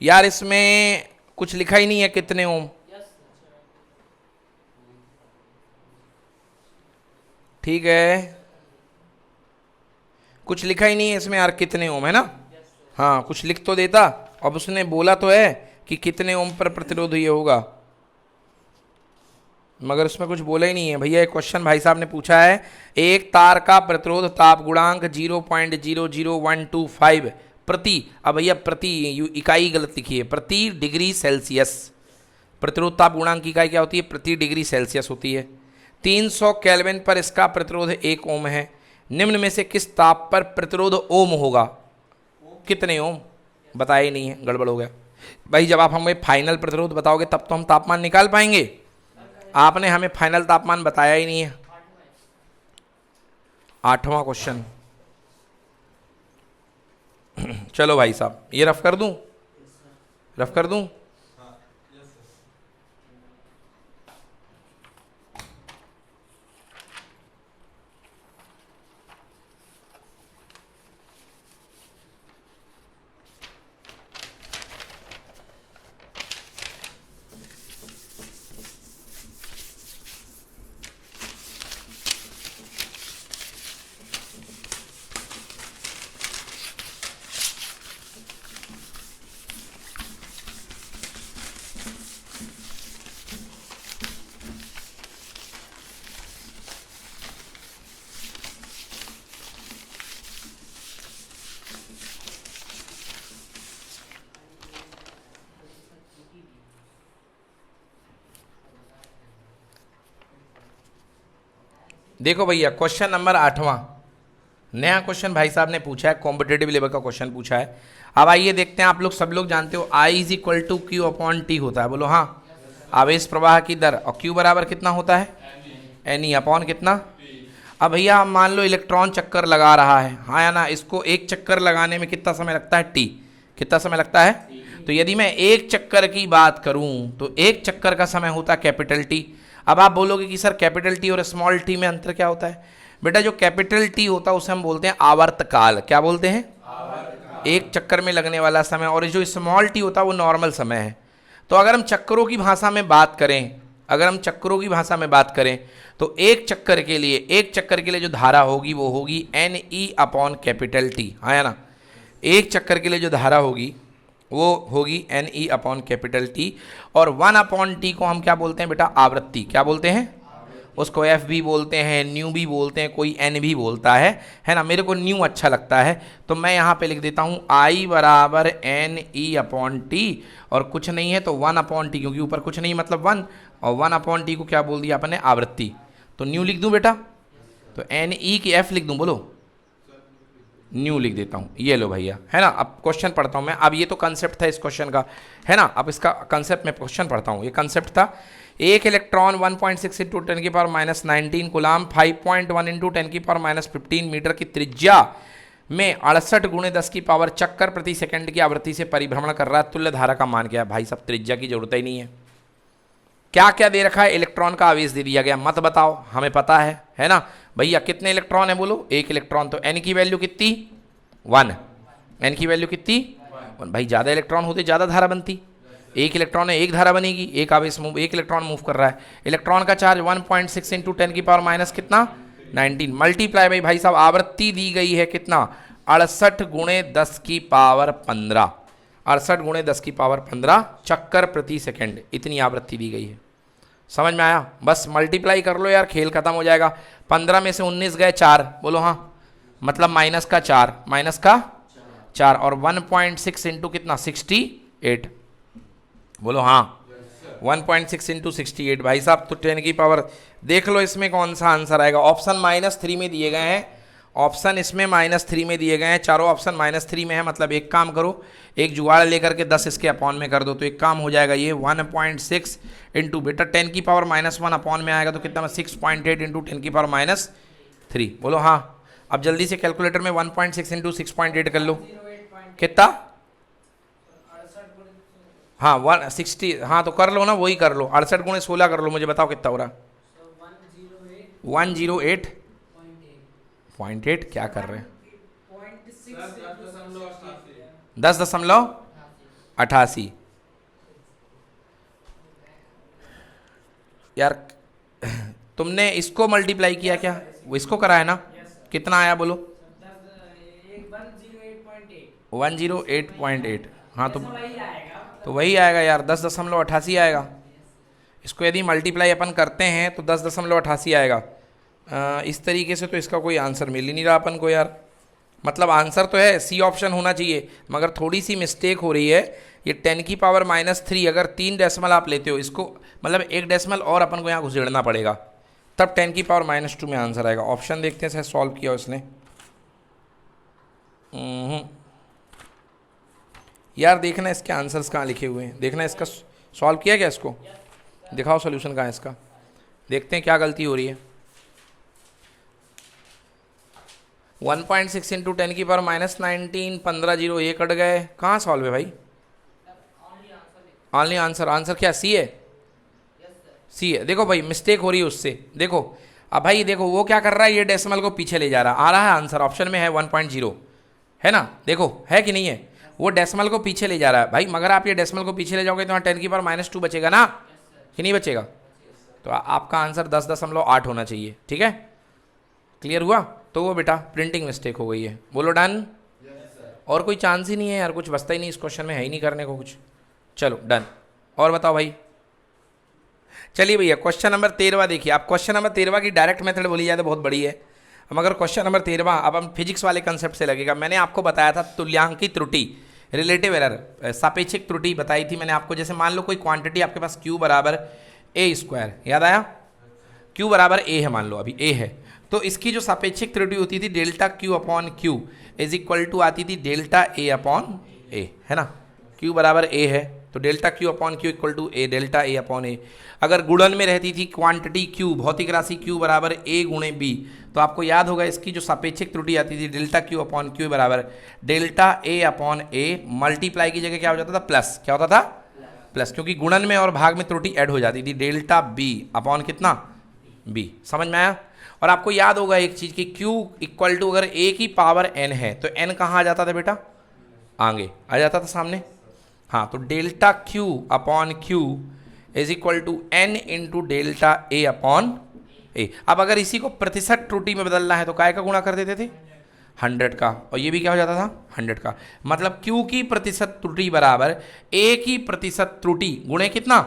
यार इसमें कुछ लिखा ही नहीं है कितने ओम। ठीक है, कुछ लिखा ही नहीं है इसमें यार कितने ओम, है ना। हाँ कुछ लिख तो देता। अब उसने बोला तो है कि कितने ओम पर प्रतिरोध ये होगा, मगर उसमें कुछ बोला ही नहीं है। भैया एक क्वेश्चन भाई साहब ने पूछा है, एक तार का प्रतिरोध ताप गुणांक 0.00125 प्रति, अब भैया प्रति इकाई गलत लिखी है, प्रति डिग्री सेल्सियस। प्रतिरोध ताप गुणांक की इकाई क्या होती है, प्रति डिग्री सेल्सियस होती है। 300 केल्विन पर इसका प्रतिरोध 1 ओम है। निम्न में से किस ताप पर प्रतिरोध ओम होगा, कितने ओम बताया ही नहीं है, गड़बड़ हो गया। भाई जब आप हमें फाइनल प्रतिरोध बताओगे तब तो हम तापमान निकाल पाएंगे, आपने हमें फाइनल तापमान बताया ही नहीं है। 8वां क्वेश्चन, चलो भाई साहब ये रफ कर दूं, रफ कर दूं। देखो भैया क्वेश्चन नंबर 8वां, नया क्वेश्चन भाई साहब ने पूछा है, कॉम्पिटेटिव लेवल का क्वेश्चन पूछा है। अब आइए देखते हैं, आप लोग सब लोग जानते हो I is equal to Q upon T होता है, बोलो हाँ। आवेश प्रवाह की दर, और क्यू बराबर कितना होता है, एन ई अपॉन कितना। अब भैया हम मान लो इलेक्ट्रॉन चक्कर लगा रहा है, हाँ या ना, इसको एक चक्कर लगाने में कितना समय लगता है, टी, कितना समय लगता है। तो यदि मैं एक चक्कर की बात करूं तो एक चक्कर का समय होता है कैपिटल टी। अब आप बोलोगे कि सर कैपिटल टी और स्मॉल टी में अंतर क्या होता है। बेटा जो कैपिटल टी होता है उसे हम बोलते हैं आवर्तकाल, क्या बोलते हैं, एक चक्कर में लगने वाला समय, और जो स्मॉल टी होता है वो नॉर्मल समय है। तो अगर हम चक्करों की भाषा में बात करें, अगर हम चक्करों की भाषा में बात करें तो एक चक्कर के लिए जो धारा होगी वो होगी n e upon capital T, हाँ या ना। एक चक्कर के लिए जो धारा होगी वो होगी n e upon capital T, और 1 अपॉन टी को हम क्या बोलते हैं बेटा, आवृत्ति, क्या बोलते हैं, उसको एफ भी बोलते हैं, न्यू भी बोलते हैं, कोई एन भी बोलता है ना। मेरे को न्यू अच्छा लगता है तो मैं यहाँ पे लिख देता हूँ आई बराबर एन ई अपॉन टी, और कुछ नहीं है तो 1 अपॉन टी, क्योंकि ऊपर कुछ नहीं मतलब 1, और 1 अपॉन टी को क्या बोल दिया अपने, आवृत्ति। तो न्यू लिख दूँ बेटा, तो एन ई की एफ लिख दूँ, बोलो न्यू लिख देता हूँ, ये लो भैया, है ना। अब क्वेश्चन पढ़ता हूँ मैं, अब ये तो कंसेप्ट था इस क्वेश्चन का, है ना। अब इसका कंसेप्ट में क्वेश्चन पढ़ता हूँ, ये कंसेप्ट था, एक इलेक्ट्रॉन 1.6 इंटू 10 की पावर माइनस 19 कूलाम 5.1 इंटू 10 की पावर माइनस 15 मीटर की त्रिज्या में 68 गुणे 10 की पावर चक्कर प्रति सेकंड की आवृत्ति से परिभ्रमण कर रहा है। तुल्य धारा का मान क्या है। भाई सब त्रिज्या की जरूरत ही नहीं है, क्या क्या दे रखा है, इलेक्ट्रॉन का आवेश दे दिया गया, मत बताओ हमें पता है ना। भैया कितने इलेक्ट्रॉन है बोलो, एक इलेक्ट्रॉन, तो एन की वैल्यू कितनी, 1, एन की वैल्यू कितनी 1। भाई ज़्यादा इलेक्ट्रॉन होते ज़्यादा धारा बनती, एक इलेक्ट्रॉन है एक धारा बनेगी, एक आवेश एक इलेक्ट्रॉन मूव कर रहा है। इलेक्ट्रॉन का चार्ज 1.6 इंटू 10 की पावर माइनस कितना 19 मल्टीप्लाई भाई साहब आवृत्ति दी गई है कितना 68 गुणे 10 की पावर 15, 68 गुणे 10 की पावर 15 चक्कर प्रति सेकंड, इतनी आवृत्ति दी गई है। समझ में आया, बस मल्टीप्लाई कर लो यार, खेल खत्म हो जाएगा। 15 में से 19 गए 4, बोलो हाँ, मतलब माइनस का 4 और 1.6 इंटू कितना 68, बोलो हाँ 1.6 इंटू 68 भाई साहब। तो 10 की पावर देख लो इसमें कौन सा आंसर आएगा। ऑप्शन -3 में दिए गए हैं, ऑप्शन इसमें -3 में दिए गए हैं, चारों ऑप्शन -3 में है। मतलब एक काम करो, एक जुगाड़ लेकर के 10 इसके अपॉन में कर दो तो एक काम हो जाएगा। ये 1.6 इंटू बेटा 10 की पावर -1 अपॉन में आएगा तो कितना 6.8 इंटू 10 की पावर -3, बोलो हाँ। अब जल्दी से कैलकुलेटर में 1.6 इंटू 6.8 कर लो, कितना, हाँ 160, हाँ तो कर लो ना, वही कर लो, 68 गुणे 16 कर लो, मुझे बताओ कितना हो रहा। 108.8 क्या कर रहे हैं, 10.88 88। यार तुमने इसको मल्टीप्लाई किया क्या, वो इसको कराया ना? कितना आया बोलो? 108.8। हाँ तो वही आएगा यार, 10.88 आएगा। इसको यदि मल्टीप्लाई अपन करते हैं तो 10.88 आएगा। इस तरीके से तो इसका कोई आंसर मिल ही नहीं रहा अपन को यार। मतलब आंसर तो है, सी ऑप्शन होना चाहिए, मगर थोड़ी सी मिस्टेक हो रही है। ये 10⁻³ अगर 3 डेसिमल आप लेते हो इसको, मतलब 1 डेसिमल और अपन को यहाँ घुसेड़ना पड़ेगा, तब 10⁻² में आंसर आएगा। ऑप्शन देखते हैं, शायद सॉल्व किया उसने। यार देखना इसके आंसर्स कहाँ लिखे हुए हैं, देखना इसका सॉल्व किया क्या इसको, दिखाओ सोल्यूशन कहाँ है इसका, देखते हैं क्या गलती हो रही है। 1.6 इंटू 10⁻19, 15 0 ये कट गए, कहाँ सॉल्व है भाई? ऑनली आंसर, आंसर क्या सी है? सी है। देखो भाई मिस्टेक हो रही है उससे, देखो अब भाई देखो वो क्या कर रहा है, ये डेसिमल को पीछे ले जा रहा है, आ रहा है आंसर ऑप्शन में है 1.0, है ना? देखो है कि नहीं है, वो डेसिमल को पीछे ले जा रहा है भाई, मगर आप ये डेसिमल को पीछे ले जाओगे तो 10⁻² बचेगा ना, कि नहीं बचेगा? तो आपका आंसर 10.8 होना चाहिए, ठीक है? क्लियर हुआ? तो वो बेटा प्रिंटिंग मिस्टेक हो गई है, बोलो डन। और कोई चांस ही नहीं है यार, कुछ बचता ही नहीं इस क्वेश्चन में, है ही नहीं करने को कुछ। चलो डन, और बताओ भाई। चलिए भैया क्वेश्चन नंबर 13 देखिए। आप क्वेश्चन नंबर 13 की डायरेक्ट मेथड बोली जाए तो बहुत बड़ी है, मगर क्वेश्चन नंबर 13 अब हम फिजिक्स वाले कंसेप्ट से लगेगा। मैंने आपको बताया था तुल्यांकी त्रुटि, रिलेटिव एरर, सापेक्षिक त्रुटि बताई थी मैंने आपको। जैसे मान लो कोई क्वांटिटी आपके पास Q बराबर A², याद आया? Q बराबर A है, मान लो अभी A है, तो इसकी जो सापेक्षिक त्रुटि होती थी ΔQ/Q इज इक्वल टू आती थी ΔA/A, है ना? Q बराबर A है तो ΔQ/Q equal to A, ΔA/A। अगर गुणन में रहती थी क्वांटिटी Q, भौतिक राशि Q बराबर A गुणे B, तो आपको याद होगा इसकी जो सापेक्षिक त्रुटि आती थी ΔQ/Q बराबर ΔA/A, मल्टीप्लाई की जगह क्या हो जाता था? प्लस। क्या होता था? प्लस, क्योंकि गुणन में और भाग में त्रुटि ऐड हो जाती थी, ΔB/ कितना? B। समझ में आया? और आपको याद होगा एक चीज की, Q इक्वल टू अगर A की पावर n है तो n कहाँ आ जाता था बेटा? आगे आ जाता था सामने। हाँ, तो ΔQ/Q is equal to n into ΔA/A। अब अगर इसी को प्रतिशत त्रुटि में बदलना है तो काय का गुणा कर देते थे? 100 का, और ये भी क्या हो जाता था? 100 का। मतलब Q की प्रतिशत त्रुटि बराबर A की प्रतिशत त्रुटि गुणे कितना?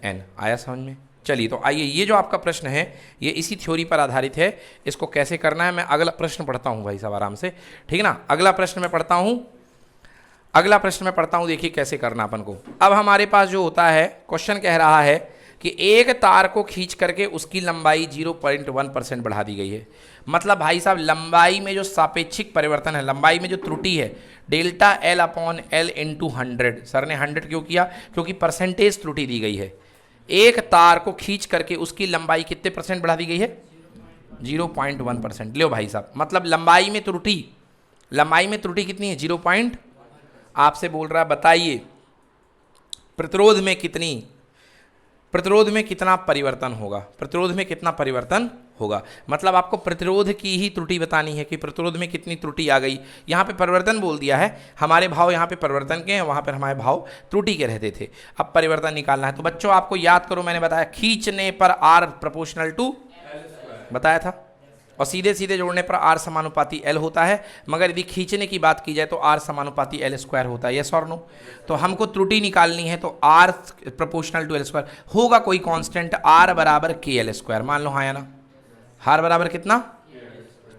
n। आया समझ में? चलिए तो आइए, ये जो आपका प्रश्न है ये इसी थ्योरी पर आधारित है। इसको कैसे करना है मैं अगला प्रश्न पढ़ता हूँ भाई साहब, आराम से, ठीक ना? अगला प्रश्न मैं पढ़ता हूँ, देखिए कैसे करना अपन को। अब हमारे पास जो होता है, क्वेश्चन कह रहा है कि एक तार को खींच करके उसकी लंबाई 0.1% बढ़ा दी गई है। मतलब भाई साहब लंबाई में जो सापेक्षिक परिवर्तन है, लंबाई में जो त्रुटि है, ΔL/L इंटू 100। सर ने 100 क्यों किया? क्योंकि परसेंटेज त्रुटि दी गई है। एक तार को खींच करके उसकी लंबाई कितने % बढ़ा दी गई है? 0.1%। लो भाई साहब, मतलब लंबाई में त्रुटि कितनी है? 0. आपसे बोल रहा है बताइए प्रतिरोध में कितना परिवर्तन होगा? प्रतिरोध में कितना परिवर्तन होगा? मतलब आपको प्रतिरोध की ही त्रुटि बतानी है कि प्रतिरोध में कितनी त्रुटि आ गई। यहाँ पे परिवर्तन बोल दिया है, हमारे भाव यहाँ पे परिवर्तन के हैं, वहाँ पर हमारे भाव त्रुटि के रहते थे। अब परिवर्तन निकालना है तो बच्चों आपको याद करो, मैंने बताया खींचने पर R प्रोपोर्शनल टू बताया था, और सीधे सीधे जोड़ने पर R समानुपाती L होता है, मगर यदि खींचने की बात की जाए तो R समानुपाती L² होता है। यस और नो? तो हमको त्रुटि निकालनी है तो R प्रोपोर्शनल टू L²। होगा कोई कांस्टेंट R बराबर KL², मान लो हाँ या ना? R बराबर कितना?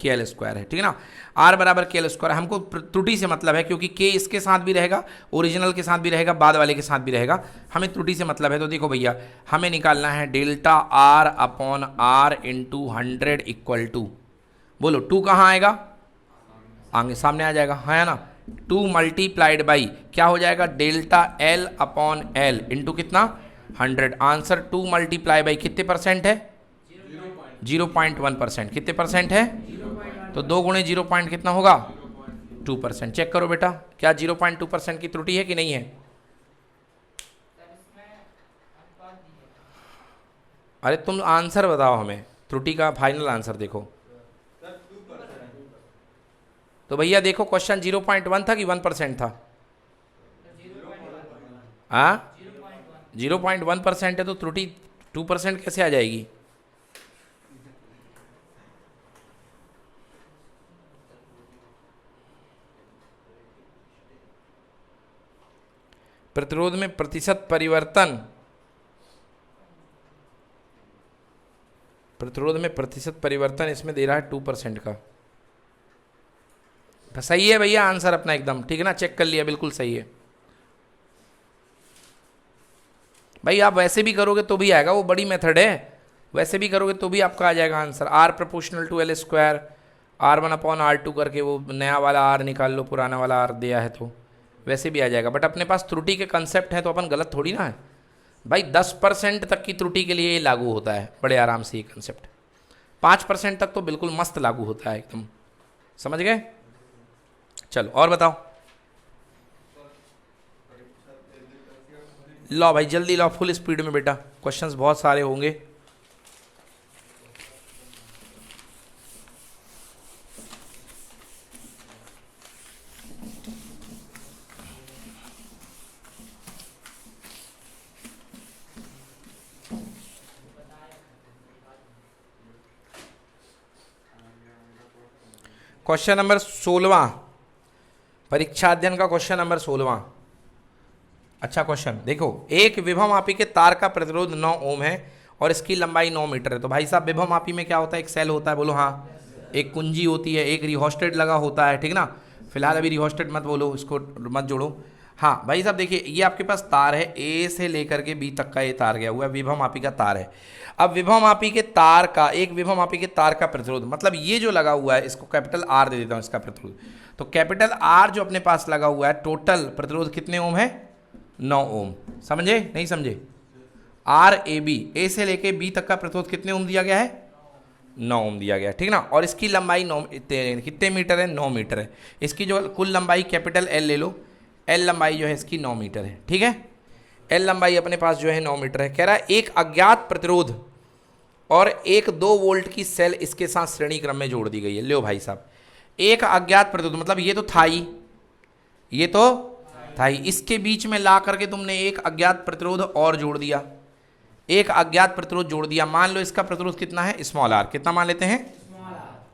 KL² है, ठीक है ना? R बराबर KL²। हमको त्रुटि से मतलब है क्योंकि K इसके साथ भी रहेगा, ओरिजिनल के साथ भी रहेगा, बाद वाले के साथ भी रहेगा, हमें त्रुटि से मतलब है। तो देखो भैया हमें निकालना है ΔR/R इंटू 100 इक्वल टू, बोलो 2 कहाँ आएगा? आगे सामने आ जाएगा, हाँ या ना? 2 मल्टीप्लाइड बाई क्या हो जाएगा? ΔL/L इंटू कितना? 100। आंसर 2 मल्टीप्लाई बाई कितने % है? 0.1%। कितने % है? तो 2 गुणे 0. कितना होगा? 2%। चेक करो बेटा, क्या 0.2% की त्रुटि है कि नहीं है? अरे तुम आंसर बताओ हमें, त्रुटि का फाइनल आंसर देखो। तो भैया देखो क्वेश्चन 0.1 था कि 1% था? हाँ 0.1% है तो त्रुटि 2% कैसे आ जाएगी? प्रतिरोध में प्रतिशत परिवर्तन, प्रतिरोध में प्रतिशत परिवर्तन इसमें दे रहा है 2% का। सही है भैया आंसर अपना एकदम ठीक है ना, चेक कर लिया, बिल्कुल सही है भाई। आप वैसे भी करोगे तो भी आएगा, वो बड़ी मेथड है, वैसे भी करोगे तो भी आपका आ जाएगा answer. R proportional to L square R1/R2 करके वो नया वाला R निकाल लो, पुराना वाला R दिया है तो वैसे भी आ जाएगा। बट अपने पास त्रुटि के कंसेप्ट है तो अपन गलत थोड़ी ना है भाई। 10% तक की त्रुटि के लिए ये लागू होता है बड़े आराम से ये कंसेप्ट। 5% तक तो बिल्कुल मस्त लागू होता है एकदम, समझ गए? चलो और बताओ, लो भाई जल्दी लो, फुल स्पीड में बेटा, क्वेश्चंस बहुत सारे होंगे। क्वेश्चन नंबर 16, परीक्षा अध्ययन का क्वेश्चन नंबर 16। अच्छा क्वेश्चन देखो, एक विभवमापी के तार का प्रतिरोध 9 ओम है और इसकी लंबाई 9 मीटर है। तो भाई साहब विभवमापी में क्या होता है? एक सेल होता है, बोलो हाँ। एक कुंजी होती है, एक रिहोस्टेट लगा होता है, ठीक ना। फिलहाल अभी रिहोस्टेट मत बोलो, इसको मत जोड़ो। हाँ भाई साहब देखिए, ये आपके पास तार है, ए से लेकर के बी तक का ये तार गया हुआ है, विभवमापी का तार है। अब विभवमापी के तार का, एक विभवमापी के तार का प्रतिरोध, मतलब ये जो लगा हुआ है इसको कैपिटल आर दे देता हूँ इसका प्रतिरोध। तो कैपिटल आर जो अपने पास लगा हुआ है, टोटल प्रतिरोध कितने ओम है? 9 ओम। समझे नहीं समझे? आर ए बी, ए से लेके बी तक का प्रतिरोध कितने ओम दिया गया है? 9 ओम दिया गया, ठीक ना। और इसकी लंबाई 9 कितने मीटर है? 9 मीटर है। इसकी जो कुल लंबाई कैपिटल एल ले लो, एल लंबाई जो है इसकी 9 मीटर है, ठीक है। एल लंबाई अपने पास जो है 9 मीटर है। कह रहा है एक अज्ञात प्रतिरोध और एक 2 वोल्ट की सेल इसके साथ श्रेणी क्रम में जोड़ दी गई है। लो भाई साहब, एक अज्ञात प्रतिरोध मतलब ये तो था ही, ये तो था ही, इसके बीच में ला करके तुमने एक अज्ञात प्रतिरोध और जोड़ दिया, एक अज्ञात प्रतिरोध जोड़ दिया। मान लो इसका प्रतिरोध कितना है? Small r. कितना मान लेते हैं?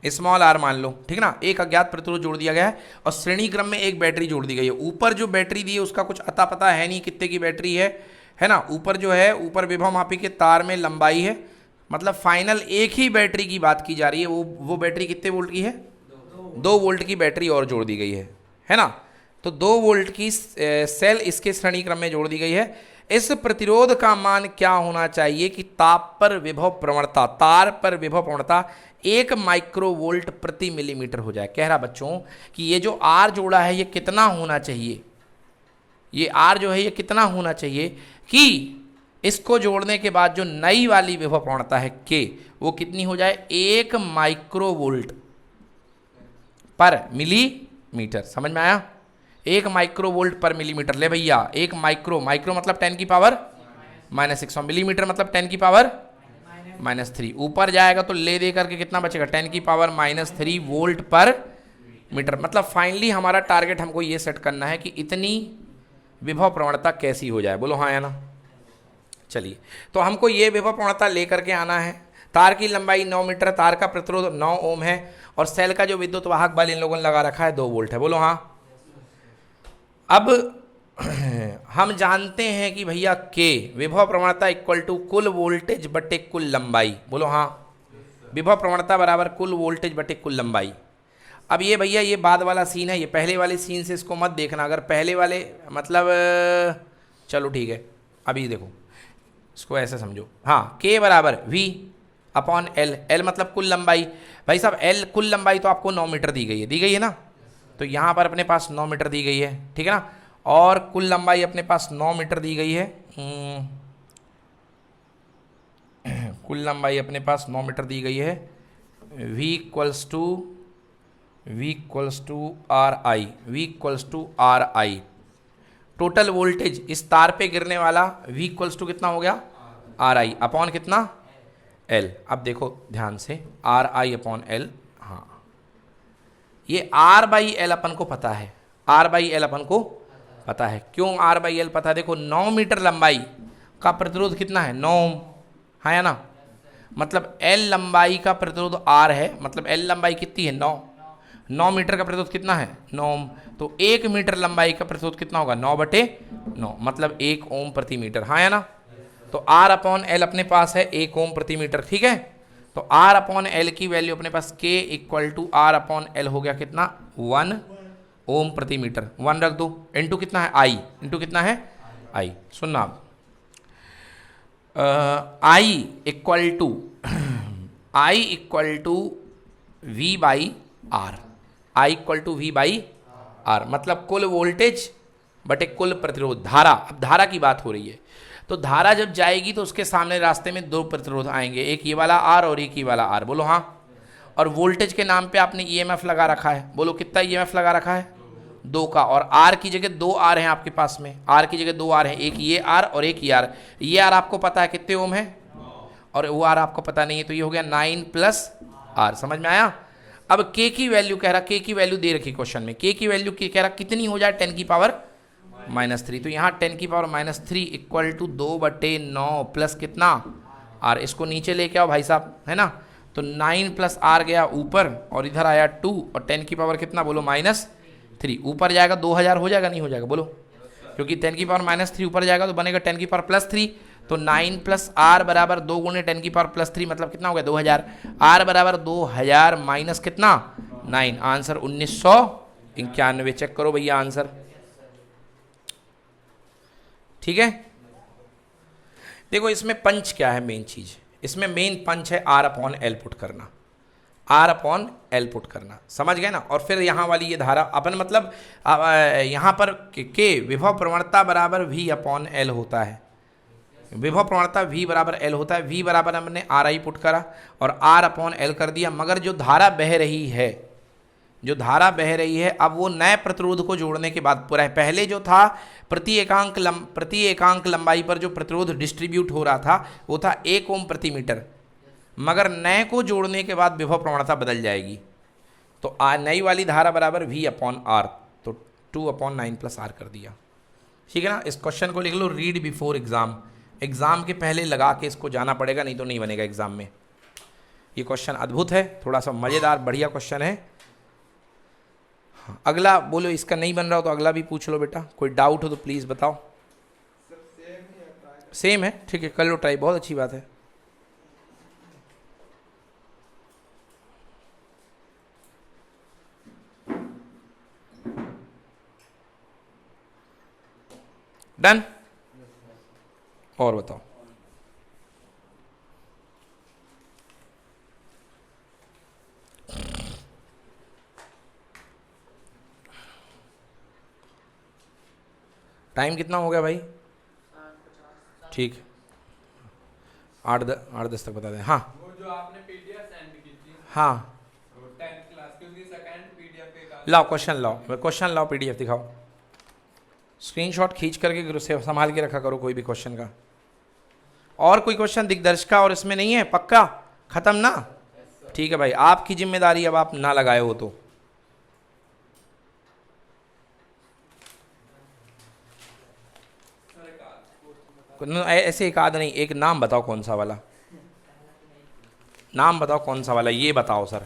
स्मॉल आर मान लो, ठीक ना। एक अज्ञात प्रतिरोध जोड़ दिया गया है और श्रेणी क्रम में एक बैटरी जोड़ दी गई है। ऊपर जो बैटरी दी है उसका कुछ अता पता है नहीं कितने की बैटरी है ना। ऊपर जो है, ऊपर विभवमापी के तार में लंबाई है, मतलब फाइनल एक ही बैटरी की बात की जा रही है। वो बैटरी कितने वोल्ट की है? 2 वोल्ट की बैटरी और जोड़ दी गई है ना। तो 2 वोल्ट की सेल इसके श्रेणी क्रम में जोड़ दी गई है। इस प्रतिरोध का मान क्या होना चाहिए कि ताप पर विभव प्रवणता, तार पर विभव प्रवणता 1 माइक्रोवोल्ट प्रति मिलीमीटर हो जाए। कह रहा बच्चों कि ये जो आर जोड़ा है ये कितना होना चाहिए, ये आर जो है ये कितना होना चाहिए कि इसको जोड़ने के बाद जो नई वाली विभव प्रवणता है के, वो कितनी हो जाए? 1 माइक्रोवोल्ट पर मिलीमीटर। समझ में आया? 1 माइक्रोवोल्ट पर मिलीमीटर। ले भैया, 1 माइक्रो मतलब 10 की पावर -6 और मिलीमीटर मतलब 10 की पावर -3। ऊपर जाएगा तो ले दे करके कितना बचेगा? 10 की पावर -3 वोल्ट पर मीटर। मतलब फाइनली हमारा टारगेट हमको ये सेट करना है कि इतनी विभव प्रवणता कैसी हो जाए। बोलो हाँ या ना। चलिए, तो हमको ये विभव प्रवणता लेकर के आना है। तार की लंबाई 9 मीटर, तार का प्रतिरोध 9 ओम है और सेल का जो विद्युत वाहक बल इन लोगों ने लगा रखा है 2 वोल्ट है। बोलो हाँ। अब हम जानते हैं कि भैया के विभव प्रवणता इक्वल टू कुल वोल्टेज बटे कुल लंबाई। बोलो हाँ। विभव प्रवणता बराबर कुल वोल्टेज बटे कुल लंबाई। अब ये भैया ये बाद वाला सीन है, ये पहले वाले सीन से इसको मत देखना। अगर पहले वाले मतलब चलो ठीक है, अभी देखो इसको ऐसे समझो। हाँ, के बराबर V अपॉन L, L मतलब कुल लंबाई। भाई साहब L कुल लंबाई तो आपको 9 मीटर दी गई है ना। तो यहाँ पर अपने पास 9 मीटर दी गई है, ठीक है ना। और कुल लंबाई अपने पास 9 मीटर दी गई है। कुल लंबाई अपने पास 9 मीटर दी गई है। V equals to R I. Total voltage इस तार पे गिरने वाला V इक्वल्स टू कितना हो गया? आर आई अपॉन कितना? L। अब देखो ध्यान से, आर आई अपॉन L। हाँ, ये R बाई एल अपन को पता है, R बाई एल अपन को पता है। क्यों R बाई एल पता है? देखो 9 मीटर लंबाई का प्रतिरोध कितना है? 9 ओम, हाँ या ना? मतलब L लंबाई का प्रतिरोध R है, मतलब L लंबाई कितनी है? 9। 9 मीटर का प्रतिरोध कितना है? 9 ओम। तो 1 मीटर लंबाई का प्रतिरोध कितना होगा? 9/9, मतलब 1 ओम प्रति मीटर, हाँ या ना? तो R अपॉन एल अपने पास है 1 ओम प्रति मीटर, ठीक है। तो R अपॉन एल की वैल्यू अपने पास K equal to R upon L हो गया कितना? 1 ओम प्रति मीटर। 1 रख दो, इंटू कितना है? I, इंटू कितना है? I। सुनना आप, I equal to V by R. I equal to V by R मतलब कुल वोल्टेज बटे कुल प्रतिरोध। धारा, अब धारा की बात हो रही है, तो धारा जब जाएगी तो उसके सामने रास्ते में 2 प्रतिरोध आएंगे, एक ये वाला R और एक ये वाला R, बोलो हाँ। और वोल्टेज के नाम पे आपने EMF लगा रखा है, बोलो कितना EMF लगा रखा है? 2 का। और R की जगह 2 R हैं आपके पास में, R की जगह 2 R हैं, एक ये R और एक ये R। ये R आपको पता है कितने ओम है, और वो R आपको पता नहीं है, तो ये हो गया 9 प्लस R। समझ में आया? अब K की वैल्यू कह रहा, K की वैल्यू दे रखी क्वेश्चन में, K की वैल्यू कह रहा कितनी हो जाए? 10 की पावर -3। तो यहाँ 10 की पावर -3 इक्वल टू 2/9 प्लस कितना? R। इसको नीचे लेके आओ भाई साहब, है ना? तो 9 प्लस R गया ऊपर, और इधर आया 2, और 10 की पावर कितना बोलो? -3। ऊपर जाएगा 2000 हो जाएगा, नहीं हो जाएगा बोलो? क्योंकि 10 की पावर -3 ऊपर जाएगा तो बनेगा 10 की पावर +3। तो 9 प्लस R बराबर 2 गुणे 10 की पावर +3, मतलब कितना हो गया? 2000। R बराबर 2000 माइनस कितना? 9। आंसर 1991। चेक करो भैया आंसर, ठीक है। देखो इसमें पंच क्या है? मेन चीज इसमें मेन पंच है R अपॉन एल पुट करना, R अपॉन एल पुट करना, समझ गए ना? और फिर यहाँ वाली ये धारा अपन, मतलब यहाँ पर के विभव प्रवणता बराबर V अपॉन एल होता है। विभव प्रवणता V बराबर एल होता है। V बराबर हमने RI पुट करा और R अपॉन एल कर दिया, मगर जो धारा बह रही है, जो धारा बह रही है, अब वो नए प्रतिरोध को जोड़ने के बाद पूरा है। पहले जो था प्रति एकांक लंबाई पर जो प्रतिरोध डिस्ट्रीब्यूट हो रहा था वो था 1 ओम प्रति मीटर, मगर नए को जोड़ने के बाद विभव प्रवणता बदल जाएगी। तो नई वाली धारा बराबर V अपॉन R, तो 2/9 प्लस R कर दिया, ठीक है ना। इस क्वेश्चन को लिख लो, रीड बिफोर एग्जाम। एग्जाम के पहले लगा के इसको जाना पड़ेगा, नहीं तो नहीं बनेगा एग्जाम में। ये क्वेश्चन अद्भुत है, थोड़ा सा मज़ेदार बढ़िया क्वेश्चन है। अगला बोलो, इसका नहीं बन रहा हो तो अगला भी पूछ लो बेटा, कोई डाउट हो तो प्लीज़ बताओ। सेम है, ठीक है, कर लो ट्राई, बहुत अच्छी बात है। डन। और बताओ। टाइम कितना हो गया भाई? ठीक, 8-10 तक बता दें। हाँ वो जो आपने पीडीएफ सेंड की थी, हाँ, 10th क्लास की, उसकी सेकंड पीडीएफ पे लाओ क्वेश्चन लाओ, पीडीएफ दिखाओ, स्क्रीनशॉट खींच करके संभाल के रखा करो कोई भी क्वेश्चन का। और कोई क्वेश्चन दिग्दर्शिका और इसमें नहीं है? पक्का खत्म ना? ठीक है भाई, आपकी जिम्मेदारी, अब आप ना लगाए हो तो। ऐसे एक आध नहीं, एक नाम बताओ कौन सा वाला, नाम बताओ कौन सा वाला, ये बताओ सर।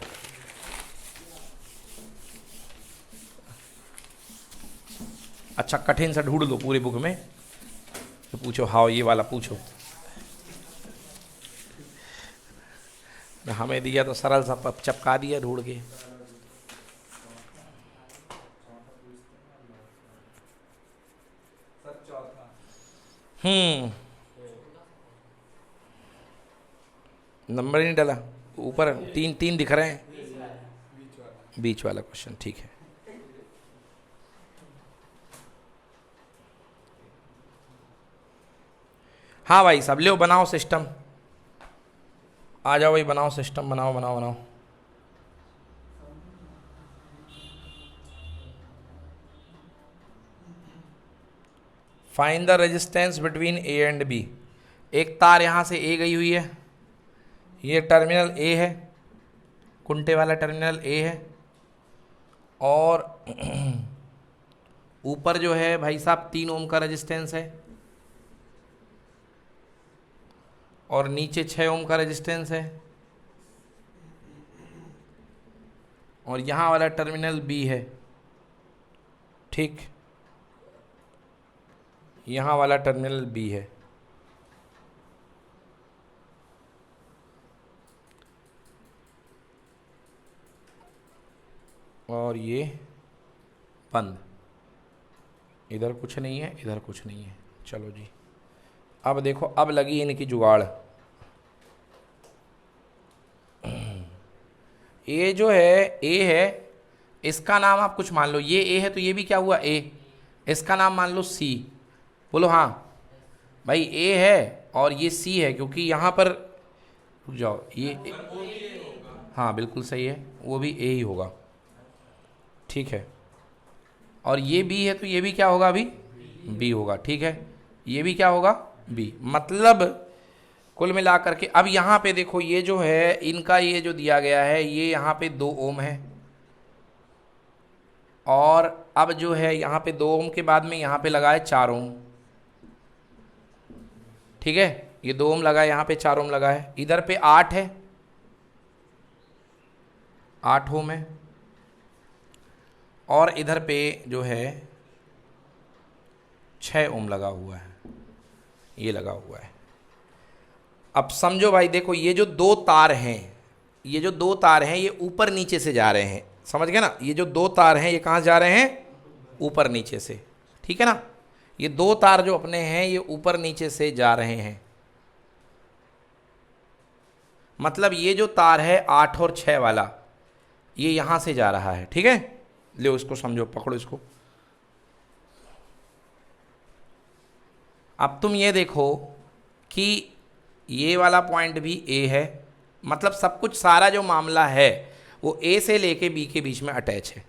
अच्छा कठिन सा ढूंढ लो पूरे बुक में, तो पूछो, हाँ ये वाला पूछो। हमें दिया तो सरल सा चपका दिया ढूंढ के। नंबर ही नहीं डाला, ऊपर 3 दिख रहे हैं, बीच वाला क्वेश्चन, ठीक है। हाँ भाई सब लो, बनाओ सिस्टम, आ जाओ भाई, बनाओ सिस्टम, बनाओ बनाओ बनाओ। Find the resistance between A and B. एक तार यहाँ से ए गई हुई है, ये टर्मिनल ए है, कुंटे वाला टर्मिनल ए है, और ऊपर जो है भाई साहब 3 ओम का रेजिस्टेंस है और नीचे 6 ओम का रेजिस्टेंस है और यहाँ वाला टर्मिनल बी है, ठीक, यहाँ वाला टर्मिनल बी है। और ये बंद, इधर कुछ नहीं है, इधर कुछ नहीं है। चलो जी, अब देखो, अब लगी इनकी जुगाड़। ए जो है, ए है, इसका नाम आप कुछ मान लो, ये ए है तो ये भी क्या हुआ, ए। इसका नाम मान लो सी। बोलो हाँ भाई, ए है और ये सी है, क्योंकि यहाँ पर, रुक जाओ, ये हाँ बिल्कुल सही है, वो भी ए ही होगा, ठीक है। और ये बी है तो ये भी क्या होगा, अभी बी होगा, ठीक है। ये भी क्या होगा, बी। मतलब कुल मिलाकर के अब यहाँ पे देखो, ये जो है इनका ये जो दिया गया है, ये यहाँ पे 2 ओम है और अब जो है यहाँ पे 2 ओम के बाद में यहाँ पे लगा है 4 ओम, ठीक है। ये 2 ओम लगा है, यहाँ पे 4 ओम लगा है, इधर पे 8 है, 8 ओम है और इधर पे जो है 6 ओम लगा हुआ है, ये लगा हुआ है। अब समझो भाई, देखो ये जो 2 तार हैं, ये जो 2 तार हैं, ये ऊपर नीचे से जा रहे हैं, समझ गए ना। ये जो 2 तार हैं, ये कहाँ जा रहे हैं, ऊपर नीचे से, ठीक है ना। ये 2 तार जो अपने हैं, ये ऊपर नीचे से जा रहे हैं। मतलब ये जो तार है 8 और 6 वाला, ये यहाँ से जा रहा है, ठीक है। लो इसको समझो, पकड़ो इसको। अब तुम ये देखो कि ये वाला पॉइंट भी ए है, मतलब सब कुछ, सारा जो मामला है वो ए से लेके बी के बीच में अटैच है।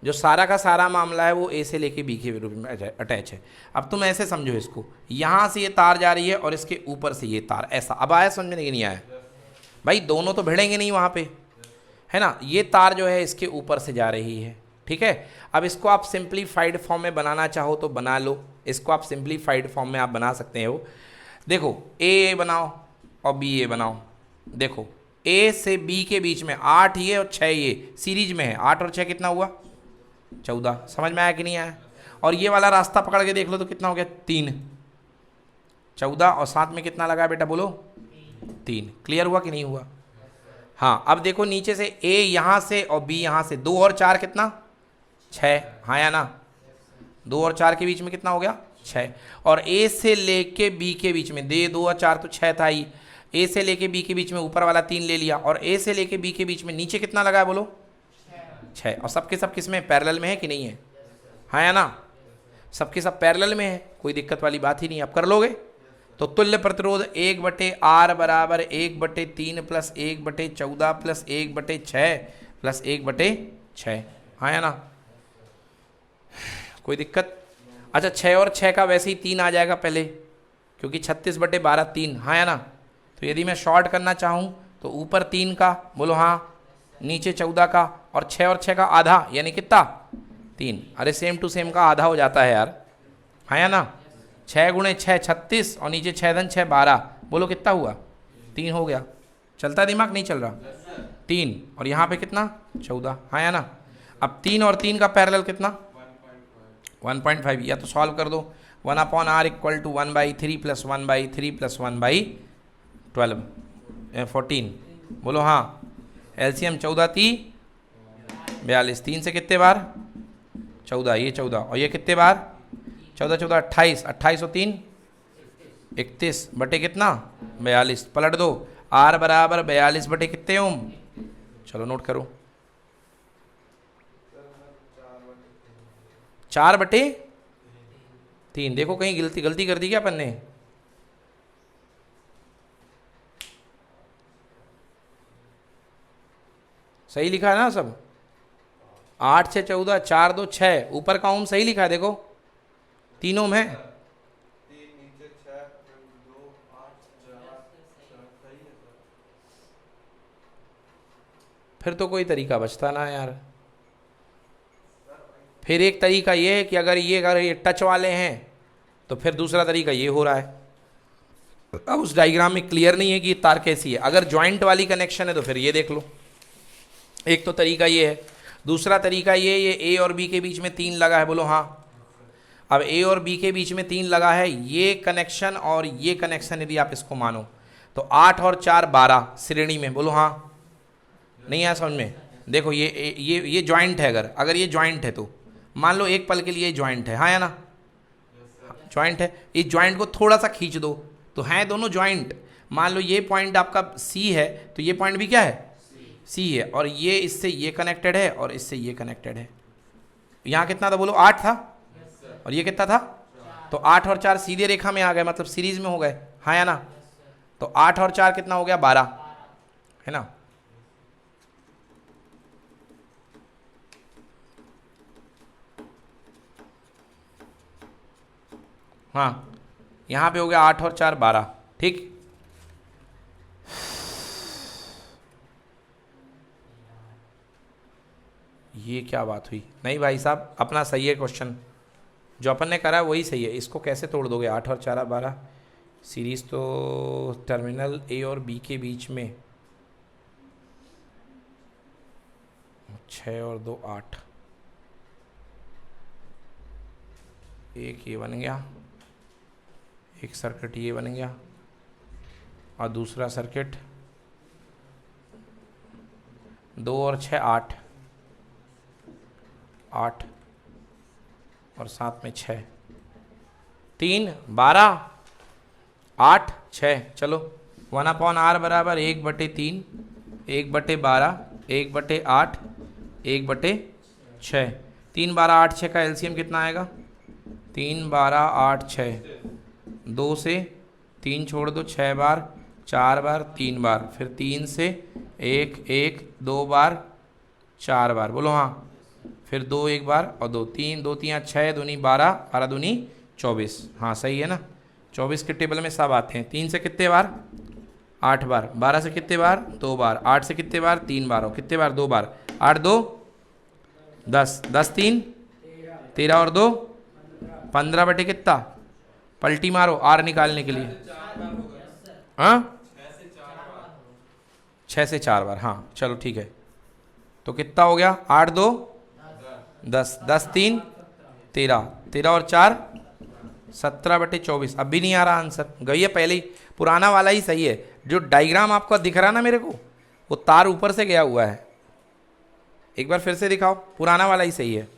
जो सारा का सारा मामला है वो ए से लेके बी के रूप में अटैच है। अब तुम ऐसे समझो इसको, यहाँ से ये तार जा रही है और इसके ऊपर से ये तार, ऐसा। अब आया समझ में कि नहीं आया भाई, दोनों तो भिड़ेंगे नहीं वहाँ पे, है ना। ये तार जो है इसके ऊपर से जा रही है, ठीक है। अब इसको आप सिंप्लीफाइड फॉर्म में बनाना चाहो तो बना लो, इसको आप सिंप्लीफाइड फॉर्म में आप बना सकते हो। देखो ए बनाओ और बी ए बनाओ। देखो ए से बी के बीच में 8 ये और 6 ये सीरीज में है, 8 और 6 कितना हुआ, 14। समझ में आया कि नहीं आया। और ये वाला रास्ता पकड़ के देख लो तो कितना हो गया, 3, 14 और साथ में कितना लगा बेटा, बोलो 3। क्लियर हुआ कि नहीं हुआ। हाँ अब देखो, नीचे से ए यहाँ से और बी यहाँ से, 2 और 4 कितना, 6, हाँ या ना। 2 और 4 के बीच में कितना हो गया, 6। और ए से लेके बी के बीच में, 2 और 4 तो 6 था ही, ए से लेके बी के बीच में ऊपर वाला 3 ले लिया, और ए से लेके बी के बीच में नीचे कितना लगा है, बोलो 6। और सबके सब किस में, पैरेलल में है कि नहीं है, हाँ या ना। सबके सब पैरेलल में है, कोई दिक्कत वाली बात ही नहीं। आप कर लोगे तो तुल्य प्रतिरोध 1/r बराबर 1/3 प्लस 1/14 प्लस 1/6 प्लस 1/6, हाँ या ना। कोई दिक्कत। अच्छा 6 और 6 का वैसे ही 3 आ जाएगा पहले, क्योंकि 36/12 3, हाँ या ना। तो यदि मैं शॉर्ट करना चाहूँ तो ऊपर 3 का, बोलो हाँ, नीचे 14 का, और 6 और 6 का आधा, यानी कितना, 3। अरे सेम टू सेम का आधा हो जाता है यार, हाँ या ना। 6 × 6 36 और नीचे 6 × 6 12, बोलो कितना हुआ, 3 हो गया। चलता दिमाग नहीं चल रहा, 3 और यहाँ पे कितना, 14, हाँ या ना। अब 3 और 3 का पैरेलल कितना, 1.5। या तो सॉल्व कर दो, 1/r = 1/3 प्लस 1/3 प्लस 1/12 14, बोलो हाँ। एलसीएम 14 3 42, 3 से कितने बार, 14, ये 14, और ये कितने बार, 14 14 28, 28 और 3 31 बटे कितना, 42। पलट दो, r बराबर 42 बटे कितने ओम, चलो नोट करो, 4/3। देखो कहीं गलती कर दी क्या अपन ने, सही लिखा है ना सब, 8 6 14 4 2 6, ऊपर का ओम सही लिखा है, देखो 3 ओम है, फिर तो कोई तरीका बचता ना यार। फिर एक तरीका ये है कि अगर ये टच वाले हैं तो फिर दूसरा तरीका ये हो रहा है। अब उस डायग्राम में क्लियर नहीं है कि ये तार कैसी है। अगर जॉइंट वाली कनेक्शन है तो फिर ये देख लो, एक तो तरीका ये है। दूसरा तरीका ये ए और बी के बीच में 3 लगा है, बोलो हाँ। अब ए और बी के बीच में 3 लगा है, ये कनेक्शन और ये कनेक्शन यदि आप इसको मानो तो 8 और 4 12 श्रेणी में, बोलो हाँ। नहीं आया समझ में? देखो ये जॉइंट है। अगर ये जॉइंट है तो मान लो एक पल के लिए जॉइंट है, हाँ या ना? जॉइंट है। इस जॉइंट को थोड़ा सा खींच दो तो हैं दोनों जॉइंट। मान लो ये पॉइंट आपका सी है तो ये पॉइंट भी क्या है? सी है। और ये इससे ये कनेक्टेड है और इससे ये कनेक्टेड है। यहाँ कितना था बोलो? 8 था। और ये कितना था? तो 8 और 4 सीधे रेखा में आ गए, मतलब सीरीज में हो गए, हाँ या ना? तो 8 और 4 कितना हो गया? 12, है ना? हाँ, यहाँ पे हो गया 8 और 4 12, ठीक। ये क्या बात हुई? नहीं भाई साहब, अपना सही है क्वेश्चन, जो अपन ने करा है वही सही है। इसको कैसे तोड़ दोगे? 8 और 4 12 सीरीज तो टर्मिनल ए और बी के बीच में 6 और 2 8, एक ये बन गया, एक सर्किट ये बन गया और दूसरा सर्किट 2 और 6 8 8 और 7 में 6 3 12 8 6। चलो 1/r बराबर 1/3 1/12 1/8 1/6। 3 12 8 6 का एलसीएम कितना आएगा? 3 12 8 6। 2 से 3 छोड़ दो, 6 बार 4 बार 3 बार, फिर 3 से 1 1 2 बार 4 बार, बोलो हाँ। फिर 2 1 बार और 2 3 2 3 6 दूनी 12 12 दूनी 24, हाँ सही है ना? 24 के टेबल में सब आते हैं। 3 से कितने बार? 8 बार। 12 से कितने बार? 2 बार। 8 से कितने बार? 3 बार। और कितने बार? 2 बार। 8 2 10 10 3 13 और 2 15 बटे कितना? पलटी मारो आर निकालने के लिए। हाँ 6 से 4 बार, हाँ चलो ठीक है। तो कितना हो गया? 8 2 10 10 3 13 13 और 4 17 बटे 24। अब भी नहीं आ रहा आंसर, गई है पहले ही, पुराना वाला ही सही है। जो डायग्राम आपको दिख रहा ना मेरे को, वो तार ऊपर से गया हुआ है। एक बार फिर से दिखाओ, पुराना वाला ही सही है।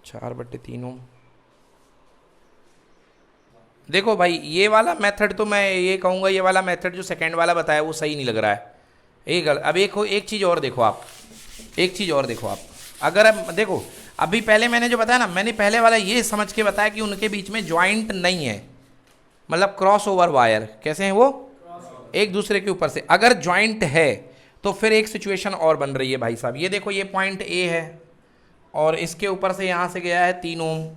4/3 ओम। देखो भाई, ये वाला मेथड तो मैं ये कहूँगा, ये वाला मेथड जो सेकंड वाला बताया वो सही नहीं लग रहा है। अब एक चीज़ और देखो आप, एक चीज़ और देखो आप। अगर अब देखो, अभी पहले मैंने जो बताया ना, मैंने पहले वाला ये समझ के बताया कि उनके बीच में ज्वाइंट नहीं है, मतलब क्रॉस ओवर वायर। कैसे हैं वो? एक दूसरे के ऊपर से। अगर ज्वाइंट है तो फिर एक सिचुएशन और बन रही है भाई साहब। ये देखो, ये पॉइंट ए है और इसके ऊपर से यहाँ से गया है 3 ओम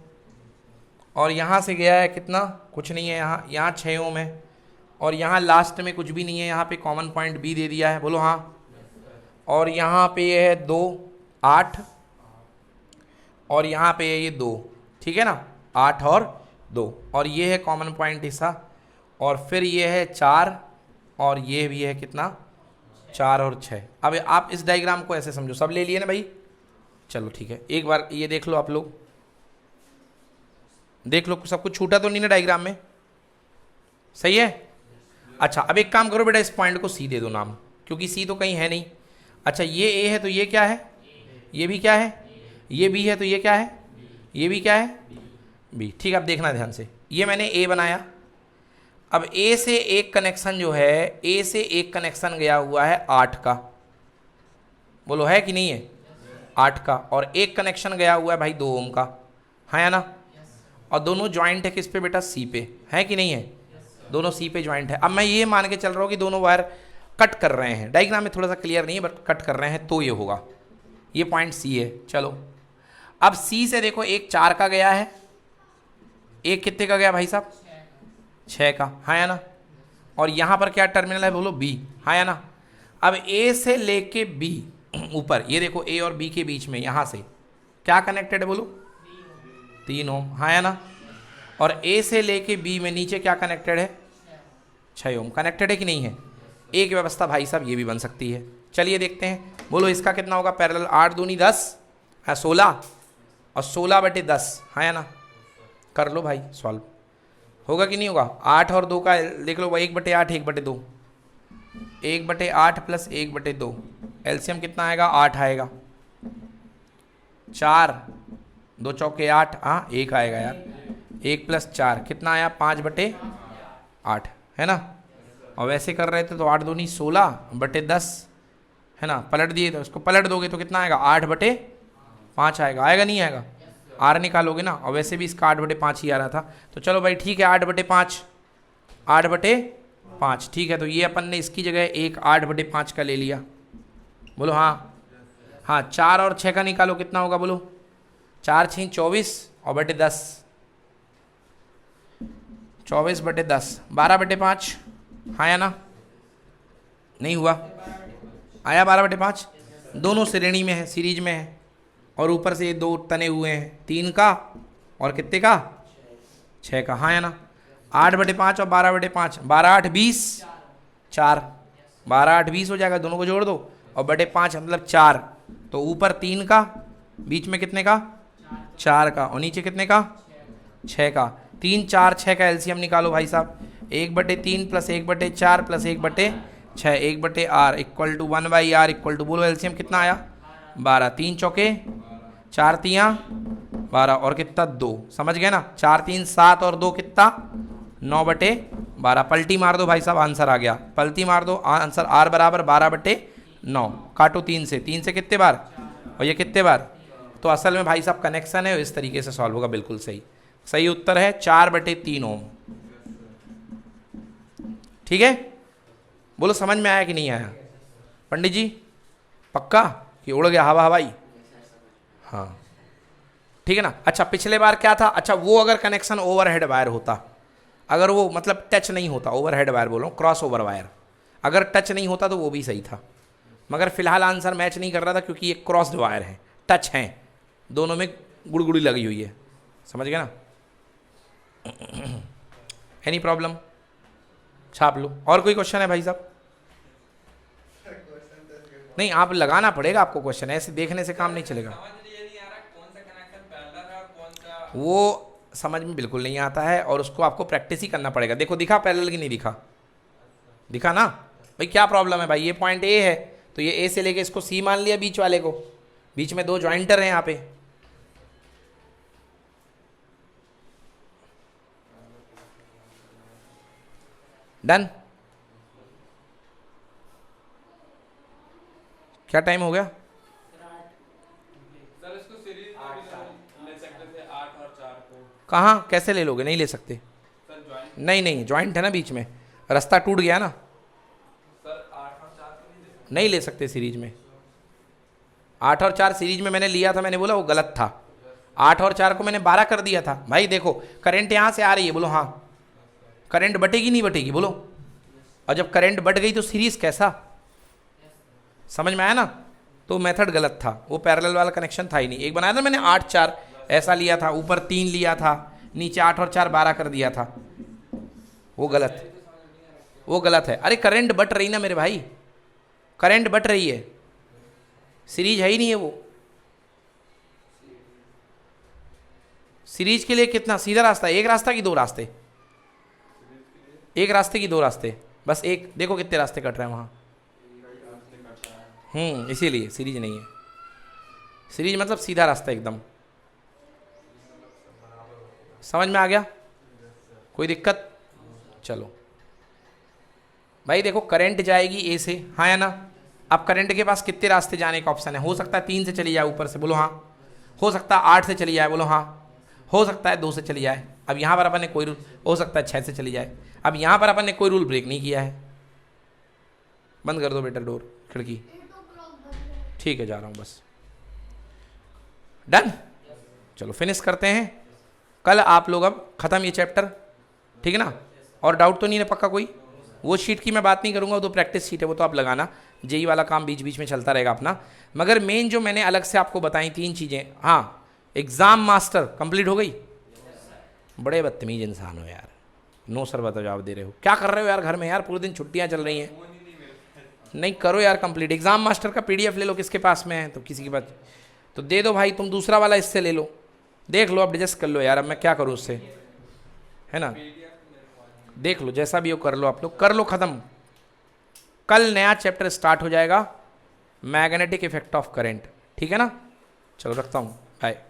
और यहाँ से गया है कितना? कुछ नहीं है, यहाँ 6 ओम है और यहाँ लास्ट में कुछ भी नहीं है, यहाँ पे कॉमन पॉइंट बी दे दिया है, बोलो हाँ। और यहाँ पे ये है 2 8 और यहाँ पे ये 2, ठीक है ना? 8 और 2 और ये है कॉमन पॉइंट हिस्सा। और फिर ये है 4 और ये भी है कितना? 4 और 6। अब आप इस डायग्राम को ऐसे समझो, सब ले लिए ना भाई? चलो ठीक है, एक बार ये देख लो आप लोग, देख लो सब कुछ छूटा तो नहीं ना डायग्राम में? सही है। अच्छा, अब एक काम करो बेटा, इस पॉइंट को सी दे दो नाम, क्योंकि सी तो कहीं है नहीं। अच्छा, ये ए है तो ये क्या है? ये भी क्या है? ये बी है तो ये क्या है? ये भी क्या है? बी। ठीक है, अब देखना ध्यान से, ये मैंने ए बनाया। अब ए से एक कनेक्शन जो है, ए से एक कनेक्शन गया हुआ है 8 का, बोलो है कि नहीं है? 8 का। और एक कनेक्शन गया हुआ है भाई 2 ओम का, है या ना? और दोनों ज्वाइंट है किस पे बेटा? सी पे, है कि नहीं है? दोनों सी पे ज्वाइंट है। अब मैं ये मान के चल रहा हूँ कि दोनों वायर कट कर रहे हैं, डायग्राम में थोड़ा सा क्लियर नहीं है बट कट कर रहे हैं, तो ये होगा, ये पॉइंट सी है। चलो, अब सी से देखो, एक 4 का गया है, एक कितने का गया भाई साहब? 6 का, हाँ या ना? और यहाँ पर क्या टर्मिनल है? बोलो बी, हाँ या ना? अब ए से लेके बी ऊपर ये देखो ए और बी के बीच में यहाँ से क्या कनेक्टेड है बोलो, 3 ओम, हाँ या ना। और ए से लेके बी में नीचे क्या कनेक्टेड है, 6 ओम कनेक्टेड है कि नहीं है। एक व्यवस्था भाई साहब ये भी बन सकती है। चलिए देखते हैं, बोलो इसका कितना होगा पैरेलल, 8 दूनी 10, हाँ 16 और 16/10, हाँ या ना। कर लो भाई सॉल्व, होगा कि नहीं होगा। 8 और 2 का देख लो, 1/8 1/2, 1/8 प्लस 1/2, एलसीएम कितना आएगा, 8 आएगा। 4 2 चौके 8, हाँ 1 आएगा यार, 1 + 4 कितना आया, 5/8 है ना। और वैसे कर रहे थे तो 8 दूनी 16/10 है ना, पलट दिए तो उसको पलट दोगे तो कितना आएगा, 8/5 आएगा, आएगा नहीं आएगा, आर निकालोगे ना। और वैसे भी इसका 8/5 ही आ रहा था। तो चलो भाई ठीक है, 8/5, 8/5 ठीक है। तो ये अपन ने इसकी जगह एक 8/5 का ले लिया, बोलो हाँ। हाँ 4 और 6 का निकालो, कितना होगा बोलो, 4 6 24 और बटे 10, 24/10, 12/5, हाँ या ना, नहीं हुआ, आया 12/5, दोनों श्रेणी में है, सीरीज में है। और ऊपर से ये 2 तने हुए हैं, 3 का और कितने का, 6 का, हाँ या ना। 8/5 और 12/5, 12 8 20, 4, 12 8 20 हो जाएगा, दोनों को जोड़ दो और /5 मतलब 4। तो ऊपर 3 का, बीच में कितने का, 4 का, और नीचे कितने का, 6 का। 3 4 6 का एलसीएम निकालो भाई साहब, 1/3 plus 1/4 plus 1/6, 1/r equal to 1/r equal to, बोलो एलसीएम कितना आया, 12। 3 चौके 4 तियाँ 12 और कितना 2, समझ गए ना। 4 3 7 और 2 कितना, 9/12। पलटी मार दो भाई साहब, आंसर आ गया, पलटी मार दो, आंसर आर बराबर 12/9। काटो 3 से, 3 से कितने बार और ये कितने बार। तो असल में भाई साहब कनेक्शन है, इस तरीके से सॉल्व होगा, बिल्कुल सही। सही उत्तर है 4/3 ओम। ठीक है, बोलो समझ में आया कि नहीं आया पंडित जी, पक्का कि उड़ गया हवा हवाई, हाँ ठीक है ना। अच्छा पिछले बार क्या था, अच्छा वो अगर कनेक्शन ओवरहेड वायर होता, अगर वो मतलब टच नहीं होता, ओवरहेड वायर बोलो, क्रॉस ओवर वायर, अगर टच नहीं होता तो वो भी सही था, मगर फिलहाल आंसर मैच नहीं कर रहा था क्योंकि ये क्रॉस्ड वायर है, टच हैं, दोनों में गुड़गुड़ी लगी हुई है, समझ गए ना। एनी प्रॉब्लम, छाप लो। और कोई क्वेश्चन है भाई साहब, नहीं आप लगाना पड़ेगा आपको क्वेश्चन, ऐसे देखने से काम नहीं चलेगा। वो समझ में बिल्कुल नहीं आता है और उसको आपको प्रैक्टिस ही करना पड़ेगा। देखो दिखा पैरेलल की नहीं दिखा, दिखा ना भाई। क्या प्रॉब्लम है भाई, ये पॉइंट ए है तो ये ए से लेके इसको सी मान लिया, बीच वाले को, बीच में 2 ज्वाइंटर हैं यहाँ पे। डन, क्या टाइम हो गया, सर इसको सीरीज में भी ले सकते थे, 8 और 4 को। कहाँ कैसे ले लोगे, नहीं ले सकते सर ज्वाइंट, नहीं नहीं ज्वाइंट है ना बीच में, रास्ता टूट गया ना, सर 8 और 4 को नहीं ले सकते सीरीज में। 8 और 4 सीरीज में मैंने लिया था, मैंने बोला वो गलत था। 8 और 4 को मैंने 12 कर दिया था। भाई देखो करंट यहाँ से आ रही है, बोलो हाँ, करंट बटेगी नहीं बटेगी बोलो, और जब करंट बट गई तो सीरीज कैसा, समझ में आया ना। तो मेथड गलत था, वो पैरेलल वाला कनेक्शन था ही नहीं। एक बनाया था मैंने 8 4 ऐसा लिया था, ऊपर 3 लिया था, नीचे 8 और 4 12 कर दिया था, वो गलत, वो गलत है। अरे करंट बट रही ना मेरे भाई, करंट बट रही है, सीरीज है ही नहीं है वो। सीरीज के लिए कितना सीधा रास्ता, एक रास्ता की 2 रास्ते, एक रास्ते की 2 रास्ते, बस एक, देखो कितने रास्ते कट रहे हैं वहाँ। इसीलिए सीरीज नहीं है। सीरीज मतलब सीधा रास्ता एकदम, समझ में आ गया, कोई दिक्कत। चलो भाई देखो करंट जाएगी ए से, हाँ या ना। अब करंट के पास कितने रास्ते जाने का ऑप्शन है, हो सकता है 3 से चली जाए ऊपर से, बोलो हाँ, हो सकता है 8 से चली जाए, बोलो हाँ, हो सकता है 2 से चली जाए। अब यहाँ पर अपन ने कोई रूल, हो सकता है 6 से चली जाए। अब यहाँ पर अपन ने कोई रूल ब्रेक नहीं किया है। बंद कर दो बेटा डोर, खिड़की, ठीक है जा रहा हूँ बस। डन, चलो फिनिश करते हैं। कल आप लोग अब ख़त्म ये चैप्टर, ठीक है ना। और डाउट तो नहीं है पक्का कोई, वो शीट की मैं बात नहीं करूँगा, वो तो प्रैक्टिस शीट है, वो तो आप लगाना, जेई वाला काम बीच बीच में चलता रहेगा अपना। मगर मेन जो मैंने अलग से आपको बताई 3 चीज़ें, हाँ, एग्ज़ाम मास्टर कंप्लीट हो गई। बड़े बदतमीज इंसान हो यार, नो सर बताओ जवाब दे रहे हो, क्या कर रहे हो यार घर में यार, पूरे दिन छुट्टियाँ चल रही हैं। नहीं करो यार कंप्लीट, एग्ज़ाम मास्टर का पीडीएफ ले लो, किसके पास में है तो किसी के पास तो दे दो भाई, तुम दूसरा वाला इससे ले लो, देख लो, अब एडजस्ट कर लो यार, अब मैं क्या करूँ उससे, है ना, देख लो जैसा भी हो कर लो, आप लोग कर लो ख़त्म। कल नया चैप्टर स्टार्ट हो जाएगा, मैग्नेटिक इफेक्ट ऑफ करंट, ठीक है ना। चलो रखता हूँ, बाय।